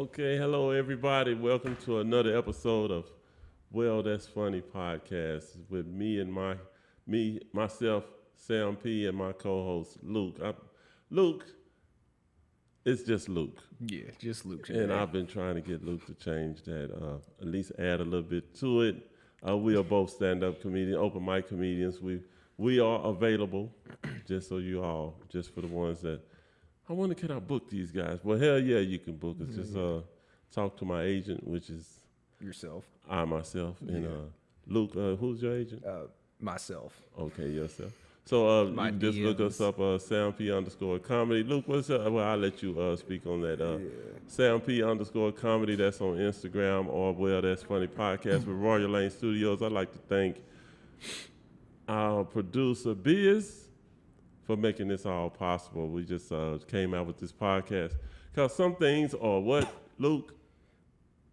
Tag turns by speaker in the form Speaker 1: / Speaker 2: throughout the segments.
Speaker 1: Okay, hello everybody. Welcome to another episode of Well That's Funny podcast with myself, Sam P, and my co-host Luke. Luke, it's just Luke,
Speaker 2: Yeah, just Luke
Speaker 1: and
Speaker 2: today.
Speaker 1: I've been trying to get Luke to change that, at least add a little bit to it. We are both stand-up comedians, open mic comedians. We are available, just so you all, just for the ones that I wonder, can I book these guys? Well, hell yeah, you can book us. Just talk to my agent, which is
Speaker 2: Yourself.
Speaker 1: I myself, and
Speaker 2: Yeah.
Speaker 1: Luke. Who's your agent?
Speaker 2: Myself.
Speaker 1: Okay, yourself. So you
Speaker 2: My
Speaker 1: can just look us
Speaker 2: DMs.
Speaker 1: up, Sam P underscore comedy. Luke, what's up? Well, I'll let you speak on that. Sam P underscore comedy. That's on Instagram, or well, that's funny podcast with Royal Lane Studios. I'd like to thank our producer Biz for making this all possible. We just came out with this podcast because some things are what, Luke,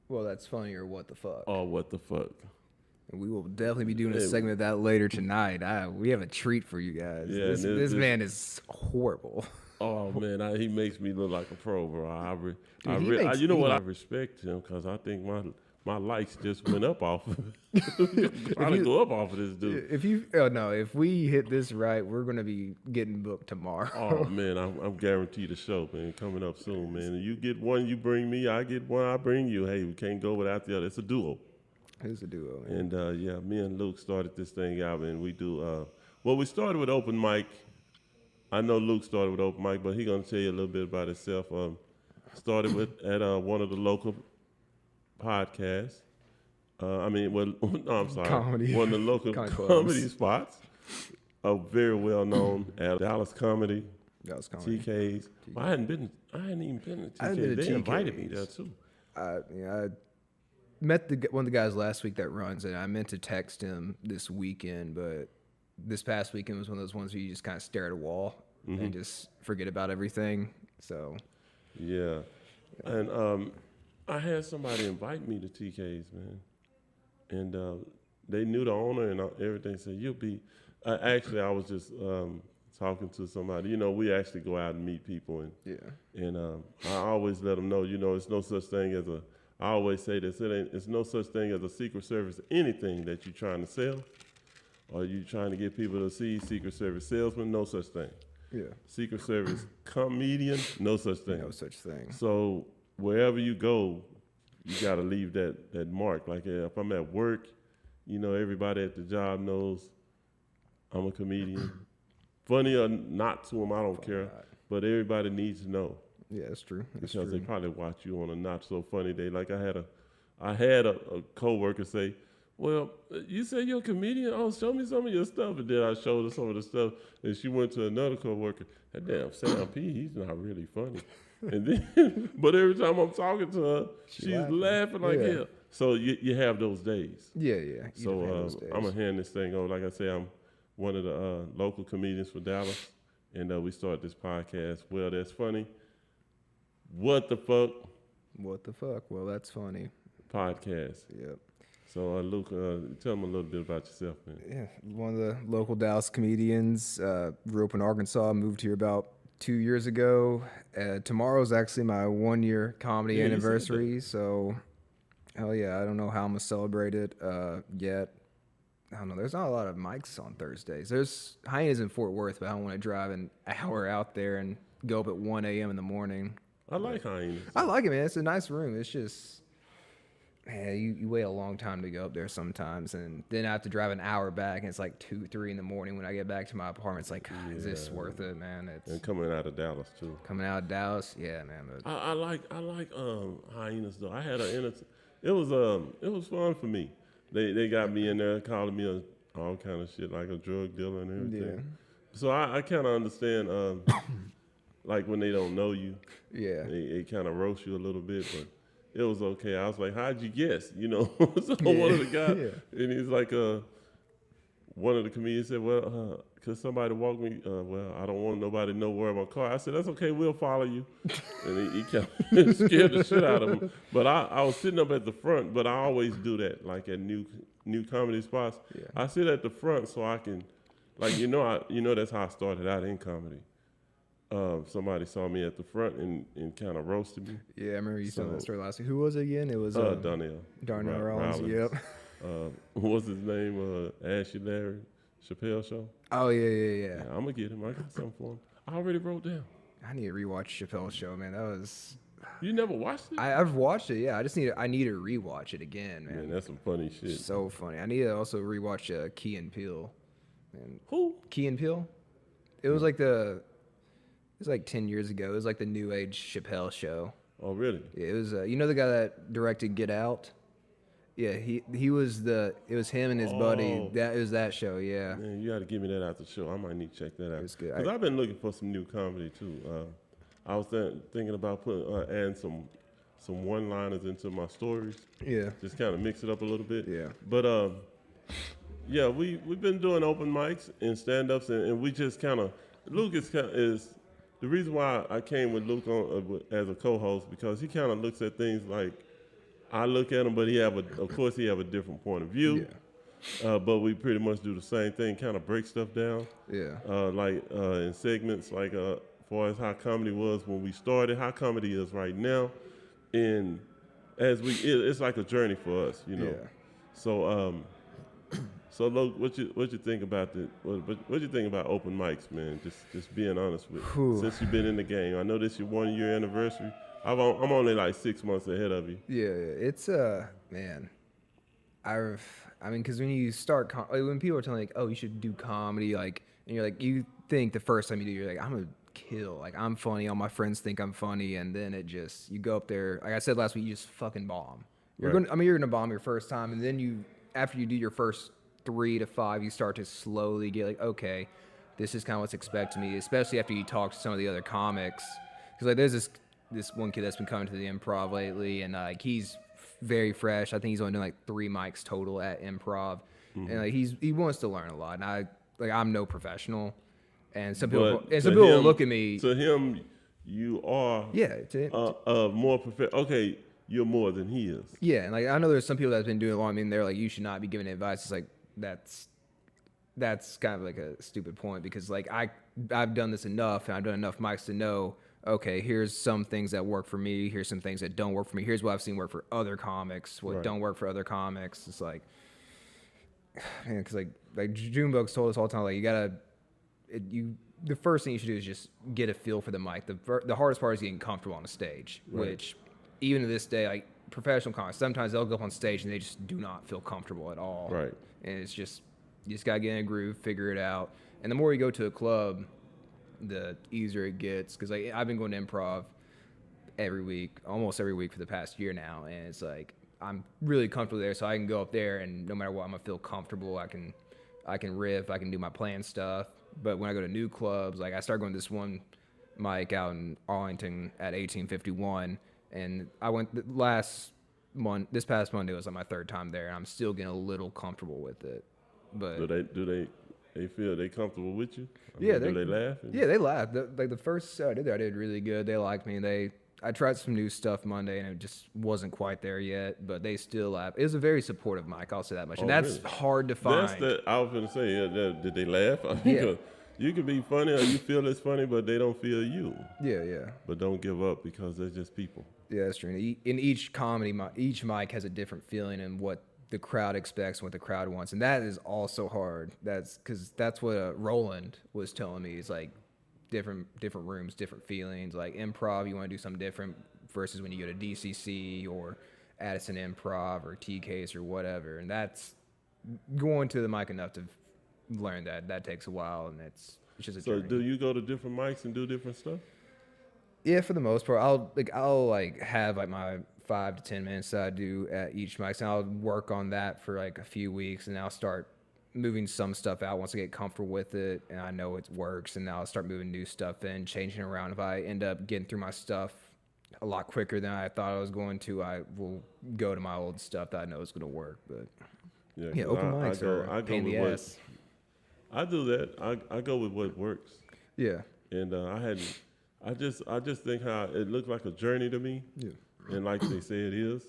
Speaker 2: Well, that's funny or what the fuck.
Speaker 1: or what the fuck.
Speaker 2: And we will definitely be doing a
Speaker 1: Yeah.
Speaker 2: segment of that later tonight. We have a treat for you guys.
Speaker 1: Yeah,
Speaker 2: this
Speaker 1: and
Speaker 2: this man is horrible.
Speaker 1: Oh man, he makes me look like a pro, bro.
Speaker 2: He makes
Speaker 1: You know
Speaker 2: me
Speaker 1: what? I
Speaker 2: look-
Speaker 1: respect him because I think my likes just went up off of it. Trying to go up off of this dude.
Speaker 2: If we hit this right, we're gonna be getting booked tomorrow.
Speaker 1: Oh man, I'm guaranteed a show, man, coming up soon, man. You get one, you bring me. I get one, I bring you. Hey, we can't go without the other. It's a duo.
Speaker 2: Who's the duo? Man?
Speaker 1: And yeah, me and Luke started this thing out, and we do. Well, we started with open mic. I know Luke started with open mic, but he's gonna tell you a little bit about himself. Started at one of the local podcasts. No, I'm sorry,
Speaker 2: Comedy.
Speaker 1: one of the local
Speaker 2: Comedy clubs.
Speaker 1: comedy spots. A very well known at Dallas Comedy,
Speaker 2: That was comedy.
Speaker 1: TK's. I hadn't even been to
Speaker 2: I hadn't been
Speaker 1: TK's.
Speaker 2: to
Speaker 1: They invited me
Speaker 2: TK's.
Speaker 1: there too.
Speaker 2: I met one of the guys last week that runs it. I meant to text him this weekend, but this past weekend was one of those ones where you just kind of stare at a wall
Speaker 1: Mm-hmm.
Speaker 2: and just forget about everything. So
Speaker 1: Yeah. And I had somebody invite me to TK's, man. And they knew the owner and everything. Said, you'll be... actually, I was just talking to somebody. You know, we actually go out and meet people. And I always let them know, it's no such thing as I always say this, it's no such thing as a Secret Service, anything that you're trying to sell or you trying to get people to see. Secret Service salesman, no such thing.
Speaker 2: yeah,
Speaker 1: Secret Service comedian, no such thing.
Speaker 2: no such thing.
Speaker 1: So wherever you go, you got to leave that mark. Like if I'm at work, everybody at the job knows I'm a comedian. Funny or not to them, I don't care.
Speaker 2: not.
Speaker 1: But everybody needs to know
Speaker 2: Yeah, that's true. That's
Speaker 1: because they
Speaker 2: true.
Speaker 1: probably watch you on a not so funny day. Like I had a coworker say, "Well, you say you're a comedian? Oh, show me some of your stuff." And then I showed her some of the stuff, and she went to another coworker. That damn Sam P, he's not really funny. And then, but every time I'm talking to her, she's laughing like
Speaker 2: Yeah.
Speaker 1: hell. So you have those days.
Speaker 2: Yeah, yeah. You
Speaker 1: So
Speaker 2: definitely have those days.
Speaker 1: I'm gonna hand this thing over. Like I say, I'm one of the local comedians for Dallas, and we started this podcast. Well, that's funny. What the fuck
Speaker 2: What the fuck? Well, that's funny.
Speaker 1: podcast.
Speaker 2: Yep.
Speaker 1: So Luke, tell them a little bit about yourself, man.
Speaker 2: Yeah, one of the local Dallas comedians. Grew up in Arkansas. Moved here about 2 years ago. Tomorrow's actually my 1 year comedy
Speaker 1: Yeah, you said that.
Speaker 2: anniversary. So, hell yeah, I don't know how I'm gonna celebrate it yet. I don't know. There's not a lot of mics on Thursdays. There's Hyenas in Fort Worth, but I don't want to drive an hour out there and go up at 1 a.m. in the morning.
Speaker 1: I like hyenas.
Speaker 2: I like it, man. It's a nice room. It's just, man, you wait a long time to go up there sometimes, and then I have to drive an hour back, and it's like 2, 3 in the morning when I get back to my apartment. It's like, God, is this worth it, man? It's
Speaker 1: And coming out of Dallas too.
Speaker 2: coming out of Dallas, yeah, man. But
Speaker 1: I like hyenas though. I had it was fun for me. They got me in there calling me all kind of shit like a drug dealer and everything.
Speaker 2: Yeah.
Speaker 1: So I kind of understand like when they don't know you,
Speaker 2: yeah,
Speaker 1: they kind of roast you a little bit, but it was okay. I was like, how'd you guess? So one of the guys,
Speaker 2: Yeah.
Speaker 1: and he's like, one of the comedians said, well, could somebody walk me? Well, I don't want nobody to know where my car. I said, that's okay, we'll follow you. And he kept scared the shit out of him. But I was sitting up at the front, but I always do that, like at new comedy spots.
Speaker 2: Yeah.
Speaker 1: I sit at the front so I can, like, that's how I started out in comedy. somebody saw me at the front and kind of roasted me.
Speaker 2: Yeah, I remember you telling that
Speaker 1: So-
Speaker 2: story last week. Who was it again? It was
Speaker 1: Donnell.
Speaker 2: Darnell Rollins. Yep.
Speaker 1: What was his name? Ashley Larry Chappelle Show.
Speaker 2: Oh yeah.
Speaker 1: Yeah, I'm gonna get him. I got something for him. I already wrote down.
Speaker 2: I need to rewatch Chappelle's Show, man. That was.
Speaker 1: You never watched it?
Speaker 2: I've watched it. Yeah, I need to rewatch it again, man.
Speaker 1: Man, that's some funny shit.
Speaker 2: So funny. I need to also rewatch Key and Peele. Man,
Speaker 1: Who?
Speaker 2: Key and Peele. It was like 10 years ago. It was like the new age Chappelle Show.
Speaker 1: Oh, really?
Speaker 2: Yeah, it was you know the guy that directed Get Out? Yeah, he was it was him and his buddy. It was that show, yeah.
Speaker 1: Man, you got to give me that after the show. I might need to check that out.
Speaker 2: It was good.
Speaker 1: Because I've been looking for some new comedy too. I was thinking about adding some one-liners into my stories.
Speaker 2: Yeah.
Speaker 1: Just kind of mix it up a little bit.
Speaker 2: Yeah.
Speaker 1: But yeah, we've been doing open mics and stand-ups, and we just kind of Luke is the reason why I came with Luke on as a co-host, because he kind of looks at things like I look at him, but he have a different point of view.
Speaker 2: Yeah.
Speaker 1: But we pretty much do the same thing, kind of break stuff down.
Speaker 2: Yeah.
Speaker 1: Like in segments, like as far as how comedy was when we started, how comedy is right now, and it's like a journey for us, you know.
Speaker 2: Yeah.
Speaker 1: So so Luke, what you think about what you think about open mics, man? Just being honest with you. Since you've been in the game, I know this is your 1 year anniversary. I'm only like 6 months ahead of you.
Speaker 2: Yeah, it's man. I mean, because when you start, when people are telling you, like, oh, you should do comedy, like, and you're like, you think the first time you do, you're like, I'm gonna kill, like, I'm funny, all my friends think I'm funny, and then you go up there, like I said last week, you just fucking bomb. You're gonna bomb your first time, and then after you do your first 3 to 5, you start to slowly get like, okay, this is kind of what's expected of me, especially after you talk to some of the other comics, because like there's this one kid that's been coming to the Improv lately, and like he's very fresh. I think he's only doing like 3 mics total at Improv, and like he wants to learn a lot. And I'm no professional, and some people will look at me.
Speaker 1: To him, you are more professional. Okay, you're more than he is.
Speaker 2: Yeah, and like I know there's some people that's been doing it long. I mean, they're like, you should not be giving advice. It's like that's kind of like a stupid point, because like I've done this enough, and I've done enough mics to know, okay, here's some things that work for me. Here's some things that don't work for me. Here's what I've seen work for other comics. What don't work for other comics. It's like, man, because like Junebug's told us all the time, like the first thing you should do is just get a feel for the mic. The hardest part is getting comfortable on a stage, which even to this day, like professional comics, sometimes they'll go up on stage and they just do not feel comfortable at all.
Speaker 1: Right.
Speaker 2: And it's just, you just got to get in a groove, figure it out. And the more you go to a club, the easier it gets. Because like I've been going to Improv almost every week for the past year now. And it's like, I'm really comfortable there, so I can go up there and no matter what, I'm going to feel comfortable. I can riff, I can do my plan stuff. But when I go to new clubs, like I started going to this one mic out in Arlington at 1851, and I went this past Monday was like my 3rd time there, and I'm still getting a little comfortable with it. But
Speaker 1: do they feel they comfortable with you?
Speaker 2: Do
Speaker 1: they laugh?
Speaker 2: Yeah, they laugh. Like the first show I did there, I did really good. They liked me. I tried some new stuff Monday, and it just wasn't quite there yet, but they still laugh. It was a very supportive mic, I'll say that much. And that's really hard to find.
Speaker 1: I was going to say, did they laugh? Yeah. You can be funny or you feel it's funny, but they don't feel you.
Speaker 2: Yeah.
Speaker 1: But don't give up, because they're just people.
Speaker 2: Yeah, that's true. In each comedy, each mic has a different feeling and what the crowd expects, what the crowd wants. And that is also hard. That's what Roland was telling me. It's like, different rooms, different feelings. Like Improv, you want to do something different versus when you go to DCC or Addison Improv or TK's or whatever. And that's going to the mic enough to learn that takes a while, and it's just a journey.
Speaker 1: So do you go to different mics and do different stuff?
Speaker 2: Yeah, for the most part. I'll have like my 5 to 10 minutes that I do at each mic, and I'll work on that for like a few weeks, and I'll start moving some stuff out once I get comfortable with it and I know it works, and now I'll start moving new stuff in, changing around. If I end up getting through my stuff a lot quicker than I thought I was going to, I will go to my old stuff that I know is going to work. But yeah, open mics are a pain in the ass.
Speaker 1: I do that. I go with what works.
Speaker 2: Yeah.
Speaker 1: And I just think how it looked like a journey to me.
Speaker 2: Yeah.
Speaker 1: And like they say it is.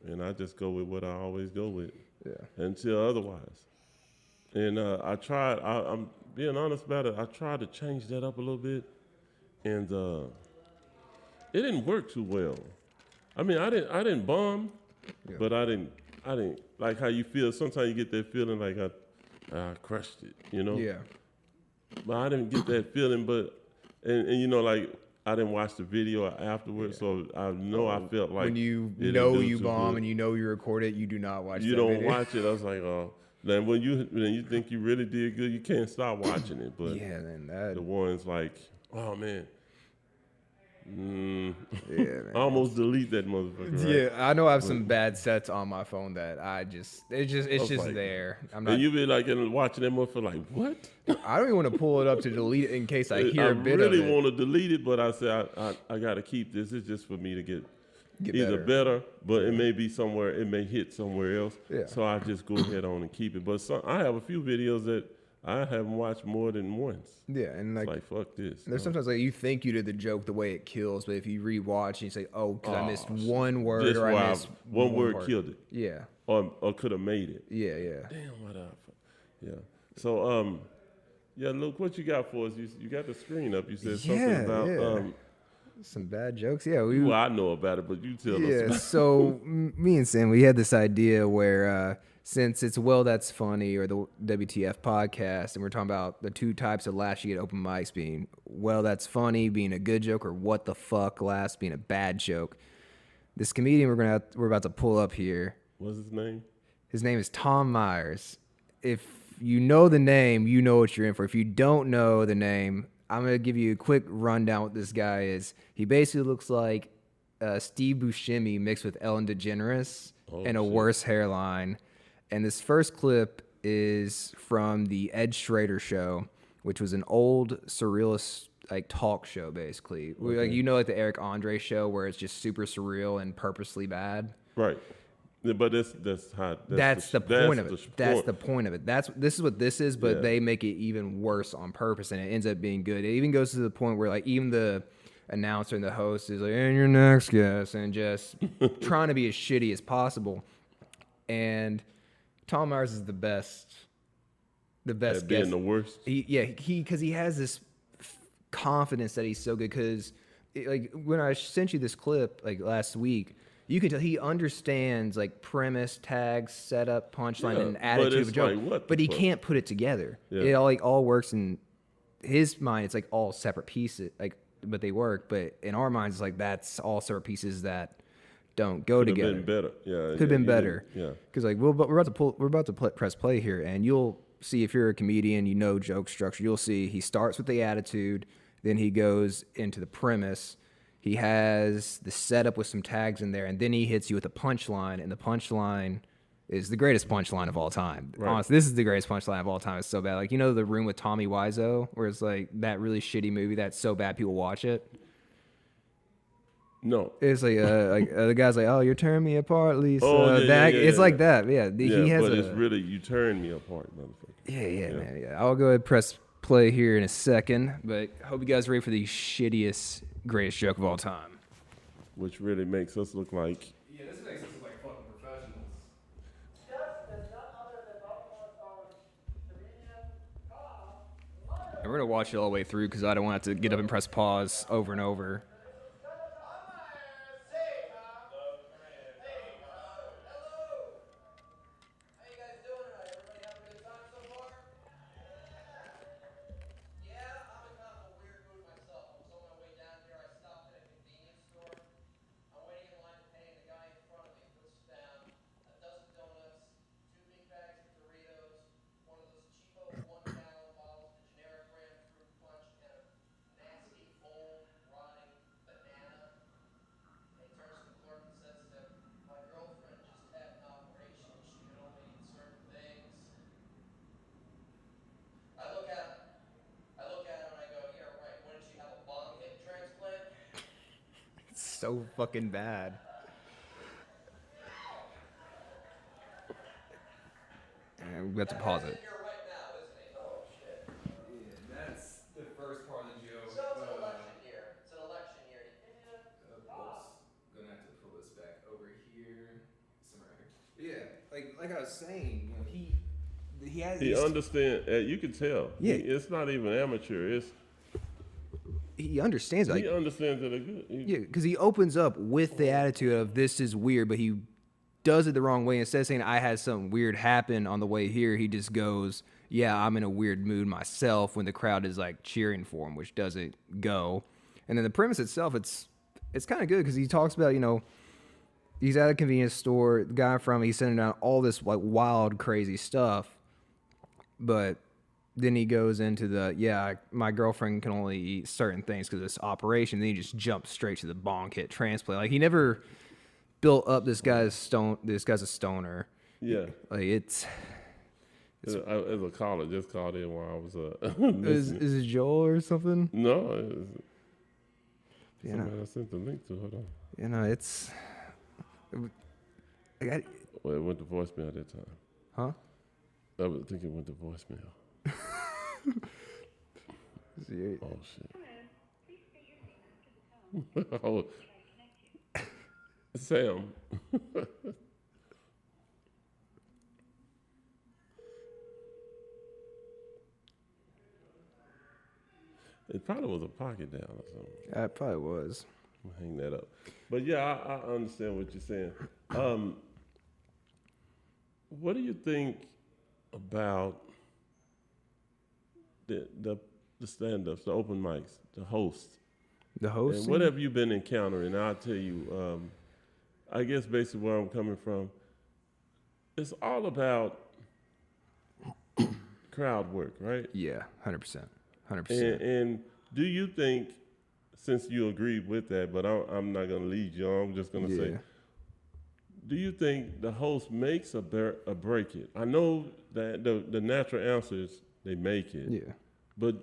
Speaker 1: And I just go with what I always go with.
Speaker 2: Yeah.
Speaker 1: Until otherwise. And I'm being honest about it, I tried to change that up a little bit. and it didn't work too well. I mean, I didn't bomb, but I didn't like how you feel. Sometimes you get that feeling like I crushed it, you know.
Speaker 2: Yeah.
Speaker 1: But I didn't get that feeling. But and you know, like I didn't watch the video afterwards, so I know I felt like
Speaker 2: When you
Speaker 1: it
Speaker 2: know
Speaker 1: didn't do
Speaker 2: you
Speaker 1: too
Speaker 2: bomb
Speaker 1: good.
Speaker 2: and you know you record it, you do not watch.
Speaker 1: You
Speaker 2: that
Speaker 1: don't
Speaker 2: video.
Speaker 1: watch it. I was like, oh. Then when you think you really did good, you can't stop watching it. But
Speaker 2: Yeah, man. That.
Speaker 1: the ones like, oh man.
Speaker 2: Yeah, man.
Speaker 1: I almost delete that motherfucker. Right?
Speaker 2: Yeah, I know I have some bad sets on my phone that it's just
Speaker 1: like-
Speaker 2: there. I'm not.
Speaker 1: And you be like watching that motherfucker like, what?
Speaker 2: I don't even want to pull it up to delete it in case I hear
Speaker 1: I
Speaker 2: a bit
Speaker 1: really
Speaker 2: of it.
Speaker 1: want to delete it, but I said I got to keep this. It's just for me to get either
Speaker 2: better.
Speaker 1: but it may be somewhere, it may hit somewhere else.
Speaker 2: Yeah.
Speaker 1: So I just go ahead on and keep it. But I have a few videos that I haven't watched more than once.
Speaker 2: Yeah, and
Speaker 1: It's like fuck this.
Speaker 2: there's sometimes like you think you did the joke the way it kills, but if you rewatch and you say, "Oh, because I missed one word
Speaker 1: Just
Speaker 2: or I
Speaker 1: why
Speaker 2: missed
Speaker 1: one word
Speaker 2: part."
Speaker 1: killed it,
Speaker 2: Yeah,
Speaker 1: or could have made it.
Speaker 2: yeah, yeah.
Speaker 1: Damn, what up? Yeah. So yeah, Luke, what you got for us? You got the screen up. You said something
Speaker 2: Yeah,
Speaker 1: about
Speaker 2: yeah. Some bad jokes. Yeah, we.
Speaker 1: well, I know about it, but you tell us.
Speaker 2: Yeah,
Speaker 1: About
Speaker 2: so me and Sam, we had this idea where since it's Well That's Funny or the WTF podcast, and we're talking about the two types of laughs you get at open mics being Well That's Funny, being a good joke, or What the Fuck laughs, being a bad joke. This comedian we're about to pull up here,
Speaker 1: What's his name?
Speaker 2: his name is Tom Myers. If you know the name, you know what you're in for. If you don't know the name, I'm going to give you a quick rundown what this guy is. He basically looks like Steve Buscemi mixed with Ellen DeGeneres and a
Speaker 1: shit.
Speaker 2: worse hairline. And this first clip is from the Ed Schrader Show, which was an old surrealist like talk show, basically. Like, you know, like the Eric Andre show where it's just super surreal and purposely bad.
Speaker 1: Right. Yeah, but that's how.
Speaker 2: That's the point of it. That's the
Speaker 1: point.
Speaker 2: point of it. This is what this is, but
Speaker 1: Yeah.
Speaker 2: they make it even worse on purpose, and it ends up being good. It even goes to the point where like even the announcer and the host is like, "And your next guest," and just trying to be as shitty as possible. And Tom Myers is the best
Speaker 1: At
Speaker 2: guest.
Speaker 1: being the worst.
Speaker 2: Because he has this confidence that he's so good. Because like when I sent you this clip like last week, you can tell he understands like premise, tags, setup, punchline,
Speaker 1: Yeah,
Speaker 2: and
Speaker 1: but
Speaker 2: attitude of
Speaker 1: it's
Speaker 2: a joke.
Speaker 1: like, what the
Speaker 2: But he
Speaker 1: fuck?
Speaker 2: can't put it together.
Speaker 1: Yeah.
Speaker 2: It all works in his mind. It's like all separate pieces, like but they work. But in our minds, it's like that's all separate pieces that don't go
Speaker 1: Could have
Speaker 2: together.
Speaker 1: been better. Yeah.
Speaker 2: Could have been better.
Speaker 1: Yeah.
Speaker 2: Because like we're about to press play here, and you'll see if you're a comedian, you know joke structure. You'll see he starts with the attitude, then he goes into the premise. He has the setup with some tags in there, and then he hits you with a punchline, and the punchline is the greatest punchline of all time.
Speaker 1: Right.
Speaker 2: Honestly, this is the greatest punchline of all time. It's so bad. Like, you know The Room with Tommy Wiseau, where it's like that really shitty movie that's so bad people watch it?
Speaker 1: No.
Speaker 2: It's like the guy's like, "Oh, you're tearing me apart, Lisa."
Speaker 1: Oh, yeah,
Speaker 2: It's
Speaker 1: yeah.
Speaker 2: like that. Yeah,
Speaker 1: Yeah,
Speaker 2: he has
Speaker 1: but it's really you turn me apart, motherfucker.
Speaker 2: Yeah, man. Yeah, I'll go ahead and press play here in a second, but I hope you guys are ready for the shittiest, greatest joke of all time.
Speaker 1: Which really makes us look like
Speaker 2: Yeah, this makes us look like fucking professionals. And we're gonna watch it all the way through because I don't want to get up and press pause over and over. So fucking bad. And we have to pause it. That's the first part of the joke.
Speaker 3: So it's an election year. It's an election year.
Speaker 2: Gonna have to pull this back over here, somewhere here. Yeah, like I was saying, you know, he has.
Speaker 1: he understand. You can tell.
Speaker 2: Yeah.
Speaker 1: It's not even amateur. It's
Speaker 2: he understands it.
Speaker 1: He understands that they're good.
Speaker 2: Yeah, because he opens up with the attitude of this is weird, but he does it the wrong way. Instead of saying I had something weird happen on the way here, he just goes, "Yeah, I'm in a weird mood myself." When the crowd is like cheering for him, which doesn't go. And then the premise itself, it's kind of good because he talks about he's at a convenience store. The guy from he's sending out all this like wild, crazy stuff, but then he goes into my girlfriend can only eat certain things because of this operation. Then he just jumps straight to the bong hit transplant. Like he never built up this guy's a stoner.
Speaker 1: Yeah.
Speaker 2: Like it's
Speaker 1: As a caller, just called in while I was
Speaker 2: is it Joel or something?
Speaker 1: No,
Speaker 2: You know,
Speaker 1: I sent the link to. Hold on.
Speaker 2: it's.
Speaker 1: Well, it went to voicemail that time.
Speaker 2: Huh?
Speaker 1: I was thinking it went to voicemail. Oh shit. Oh, Sam. It probably was a pocket down or something.
Speaker 2: It probably was.
Speaker 1: I'm gonna hang that up. But yeah, I understand what you're saying. What do you think about the stand-ups, the open mics, the hosts?
Speaker 2: The host.
Speaker 1: And what have you been encountering? I'll tell you. I guess basically where I'm coming from, it's all about crowd work, right?
Speaker 2: Yeah, 100%. 100%.
Speaker 1: And do you think, since you agreed with that, but I'm not going to lead you on, I'm just going to say, do you think the host makes a break it? I know that the natural answer is they make it.
Speaker 2: Yeah.
Speaker 1: But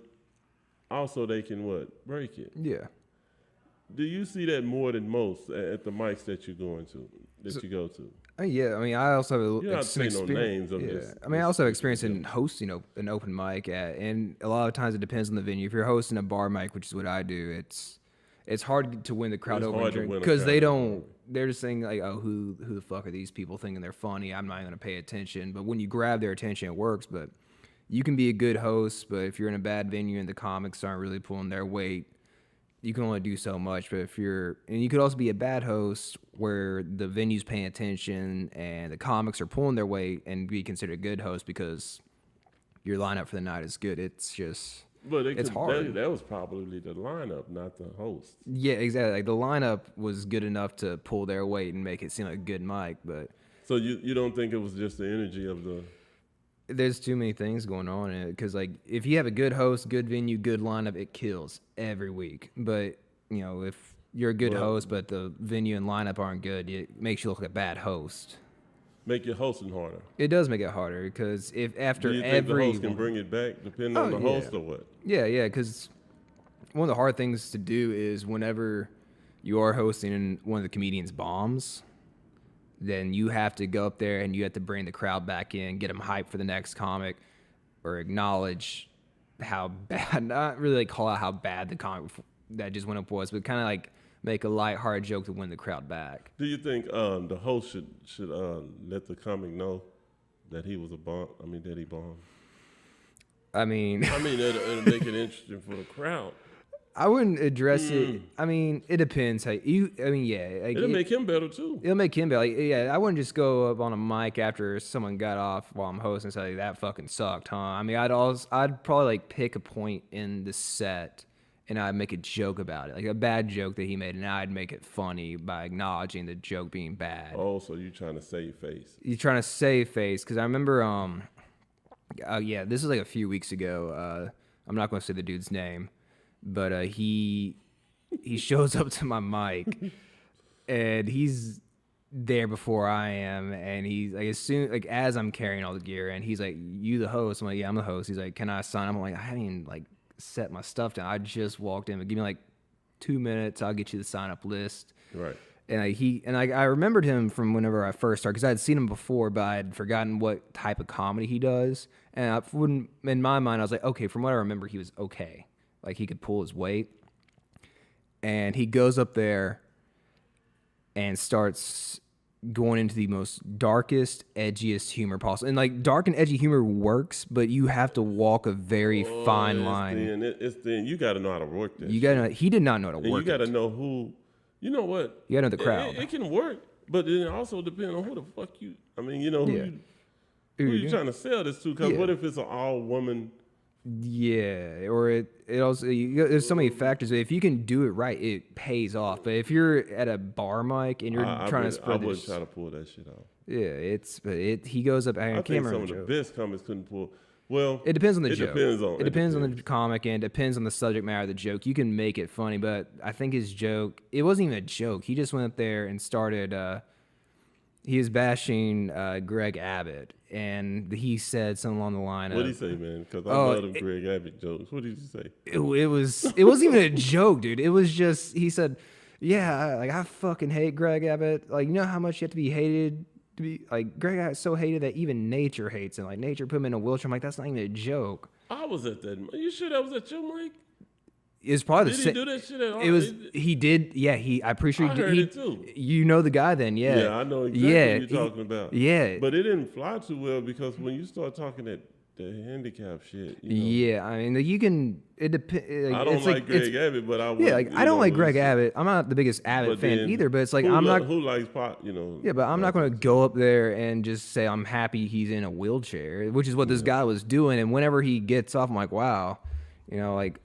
Speaker 1: also they can what? Break it.
Speaker 2: Yeah.
Speaker 1: Do you see that more than most at the mics that you're going to, you go to?
Speaker 2: Yeah, I mean, I also have
Speaker 1: You're not saying no names of
Speaker 2: yeah.
Speaker 1: this.
Speaker 2: I mean, I also have experience in hosting an open mic, and a lot of times it depends on the venue. If you're hosting a bar mic, which is what I do, it's hard to win the crowd over because they're just saying like, oh, who the fuck are these people thinking they're funny? I'm not going to pay attention. But when you grab their attention, it works. But you can be a good host, but if you're in a bad venue and the comics aren't really pulling their weight, you can only do so much. But and you could also be a bad host where the venue's paying attention and the comics are pulling their weight and be considered a good host because your lineup for the night is good. It's just, it's hard.
Speaker 1: That was probably the lineup, not the host.
Speaker 2: Yeah, exactly. Like the lineup was good enough to pull their weight and make it seem like a good mic, but.
Speaker 1: So you don't think it was just the energy of the.
Speaker 2: There's too many things going on in it because, like, if you have a good host, good venue, good lineup, it kills every week. But if you're a good host, but the venue and lineup aren't good, it makes you look like a bad host.
Speaker 1: Make your hosting harder.
Speaker 2: It does make it harder because if after
Speaker 1: do you think the host can bring it back depending on the host or what?
Speaker 2: Yeah, because one of the hard things to do is whenever you are hosting and one of the comedians bombs, then you have to go up there and you have to bring the crowd back in, get them hyped for the next comic, or acknowledge how bad, not really like call out how bad the comic that just went up was, but kind of like make a lighthearted joke to win the crowd back.
Speaker 1: Do you think the host should let the comic know that he was a bomb? I mean, that he bombed?
Speaker 2: I mean,
Speaker 1: it'll make it interesting for the crowd.
Speaker 2: I wouldn't address it. I mean, it depends. Like,
Speaker 1: it'll make him better too.
Speaker 2: It'll make him better. Like, yeah, I wouldn't just go up on a mic after someone got off while I'm hosting and say that fucking sucked, huh? I mean, I'd probably like pick a point in the set and I'd make a joke about it, like a bad joke that he made, and I'd make it funny by acknowledging the joke being bad.
Speaker 1: Oh, so you're trying to save face?
Speaker 2: You're trying to save face because I remember, this was like a few weeks ago. I'm not going to say the dude's name. But he shows up to my mic, and he's there before I am, and he's like as I'm carrying all the gear, and he's like, "You the host?" I'm like, "Yeah, I'm the host." He's like, "Can I sign?" I'm like, "I haven't even like set my stuff down. I just walked in. But give me like 2 minutes. I'll get you the sign up list."
Speaker 1: Right.
Speaker 2: And I remembered him from whenever I first started because I had seen him before, but I had forgotten what type of comedy he does. And in my mind, I was like, okay, from what I remember, he was okay. Like, he could pull his weight. And he goes up there and starts going into the most darkest, edgiest humor possible. And like dark and edgy humor works, but you have to walk a very fine line.
Speaker 1: It's thin. You got to know how to work that.
Speaker 2: You gotta. He did not know how to
Speaker 1: and
Speaker 2: work.
Speaker 1: you got to
Speaker 2: it.
Speaker 1: know who. You know what?
Speaker 2: You gotta know the crowd.
Speaker 1: It can work, but it also depends on who the fuck you. I mean, you know who
Speaker 2: Yeah.
Speaker 1: who you trying to sell this to? Because
Speaker 2: Yeah.
Speaker 1: what if it's an all woman?
Speaker 2: Yeah, or it also there's so many factors. If you can do it right, it pays off. But if you're at a bar mic and you're trying to
Speaker 1: I
Speaker 2: spread
Speaker 1: wouldn't
Speaker 2: this,
Speaker 1: try to pull that shit off.
Speaker 2: yeah, he goes up. I
Speaker 1: I
Speaker 2: can't
Speaker 1: think
Speaker 2: remember
Speaker 1: some
Speaker 2: the
Speaker 1: of the
Speaker 2: joke.
Speaker 1: best comics couldn't pull. Well,
Speaker 2: It depends on the
Speaker 1: it
Speaker 2: joke.
Speaker 1: Depends
Speaker 2: it depends on the comic and it depends on the subject matter of the joke. You can make it funny, but I think his joke, it wasn't even a joke. He just went up there and started. He was bashing Greg Abbott, and he said something along the line
Speaker 1: What
Speaker 2: of,
Speaker 1: did he say, man? Because I
Speaker 2: Oh,
Speaker 1: love them Greg Abbott jokes. What did he say?
Speaker 2: it wasn't even a joke, dude. It was just he said, "Yeah, like I fucking hate Greg Abbott. Like you know how much you have to be hated to be like Greg Abbott's so hated that even nature hates him. Like nature put him in a wheelchair. I'm like that's not even a joke.
Speaker 1: I was at that. You sure that was at your mic?
Speaker 2: It's probably
Speaker 1: Did
Speaker 2: the
Speaker 1: he
Speaker 2: same.
Speaker 1: do that shit at all?
Speaker 2: It was he did. Yeah, I'm pretty sure
Speaker 1: I
Speaker 2: he did.
Speaker 1: heard
Speaker 2: He,
Speaker 1: it too.
Speaker 2: You know the guy then? Yeah.
Speaker 1: Yeah, I know exactly
Speaker 2: Yeah,
Speaker 1: what you're talking about.
Speaker 2: Yeah.
Speaker 1: But it didn't fly too well because when you start talking that handicap shit, you know,
Speaker 2: Yeah, I mean, like, you can. It depends.
Speaker 1: I don't like Greg Abbott, but I would.
Speaker 2: Yeah, like I don't like Greg Abbott. I'm not the biggest Abbott
Speaker 1: But
Speaker 2: fan
Speaker 1: then
Speaker 2: either. But it's like
Speaker 1: who
Speaker 2: I'm not.
Speaker 1: Who likes pop? You know.
Speaker 2: Yeah, but I'm not going to go up there and just say I'm happy he's in a wheelchair, which is what this guy was doing. And whenever he gets off, I'm like, wow, you know, like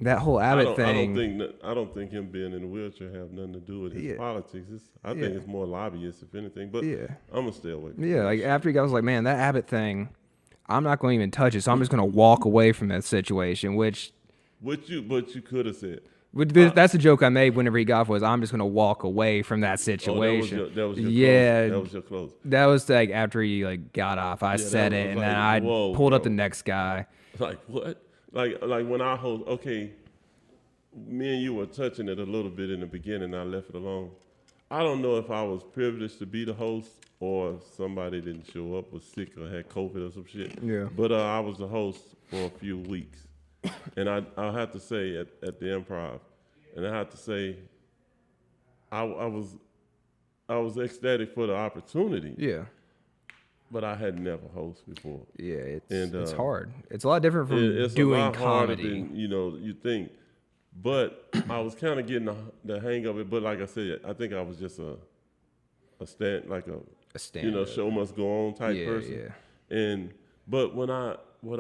Speaker 2: that whole Abbott thing.
Speaker 1: I don't think him being in a wheelchair have nothing to do with his
Speaker 2: Yeah.
Speaker 1: politics. I think it's more lobbyists, if anything. But
Speaker 2: Yeah.
Speaker 1: I'm gonna stay away. From
Speaker 2: Yeah,
Speaker 1: that
Speaker 2: like
Speaker 1: shit.
Speaker 2: after he got, I was like, man, that Abbott thing, I'm not going to even touch it. So I'm just going to walk away from that situation, which.
Speaker 1: But you could have said.
Speaker 2: That's the joke I made whenever he got off was I'm just going to walk away from that situation.
Speaker 1: That was your
Speaker 2: yeah,
Speaker 1: close. That was your close.
Speaker 2: that was like after he like got off. I said
Speaker 1: that
Speaker 2: it,
Speaker 1: was
Speaker 2: and
Speaker 1: like,
Speaker 2: then I
Speaker 1: whoa,
Speaker 2: pulled up
Speaker 1: bro.
Speaker 2: the next guy.
Speaker 1: Like what? Like when I host, okay, me and you were touching it a little bit in the beginning. I left it alone. I don't know if I was privileged to be the host or if somebody didn't show up, was sick or had COVID or some shit.
Speaker 2: Yeah.
Speaker 1: But I was the host for a few weeks, and I have to say at the Improv, and I have to say, I was ecstatic for the opportunity.
Speaker 2: Yeah,
Speaker 1: But I had never hosted before.
Speaker 2: yeah,
Speaker 1: And,
Speaker 2: it's hard. It's a lot different from
Speaker 1: It's
Speaker 2: doing
Speaker 1: a lot harder
Speaker 2: comedy.
Speaker 1: than you think. But I was kind of getting the hang of it. But like I said, I think I was just a stand like
Speaker 2: A stand.
Speaker 1: show must go on type
Speaker 2: Yeah,
Speaker 1: person.
Speaker 2: yeah.
Speaker 1: But what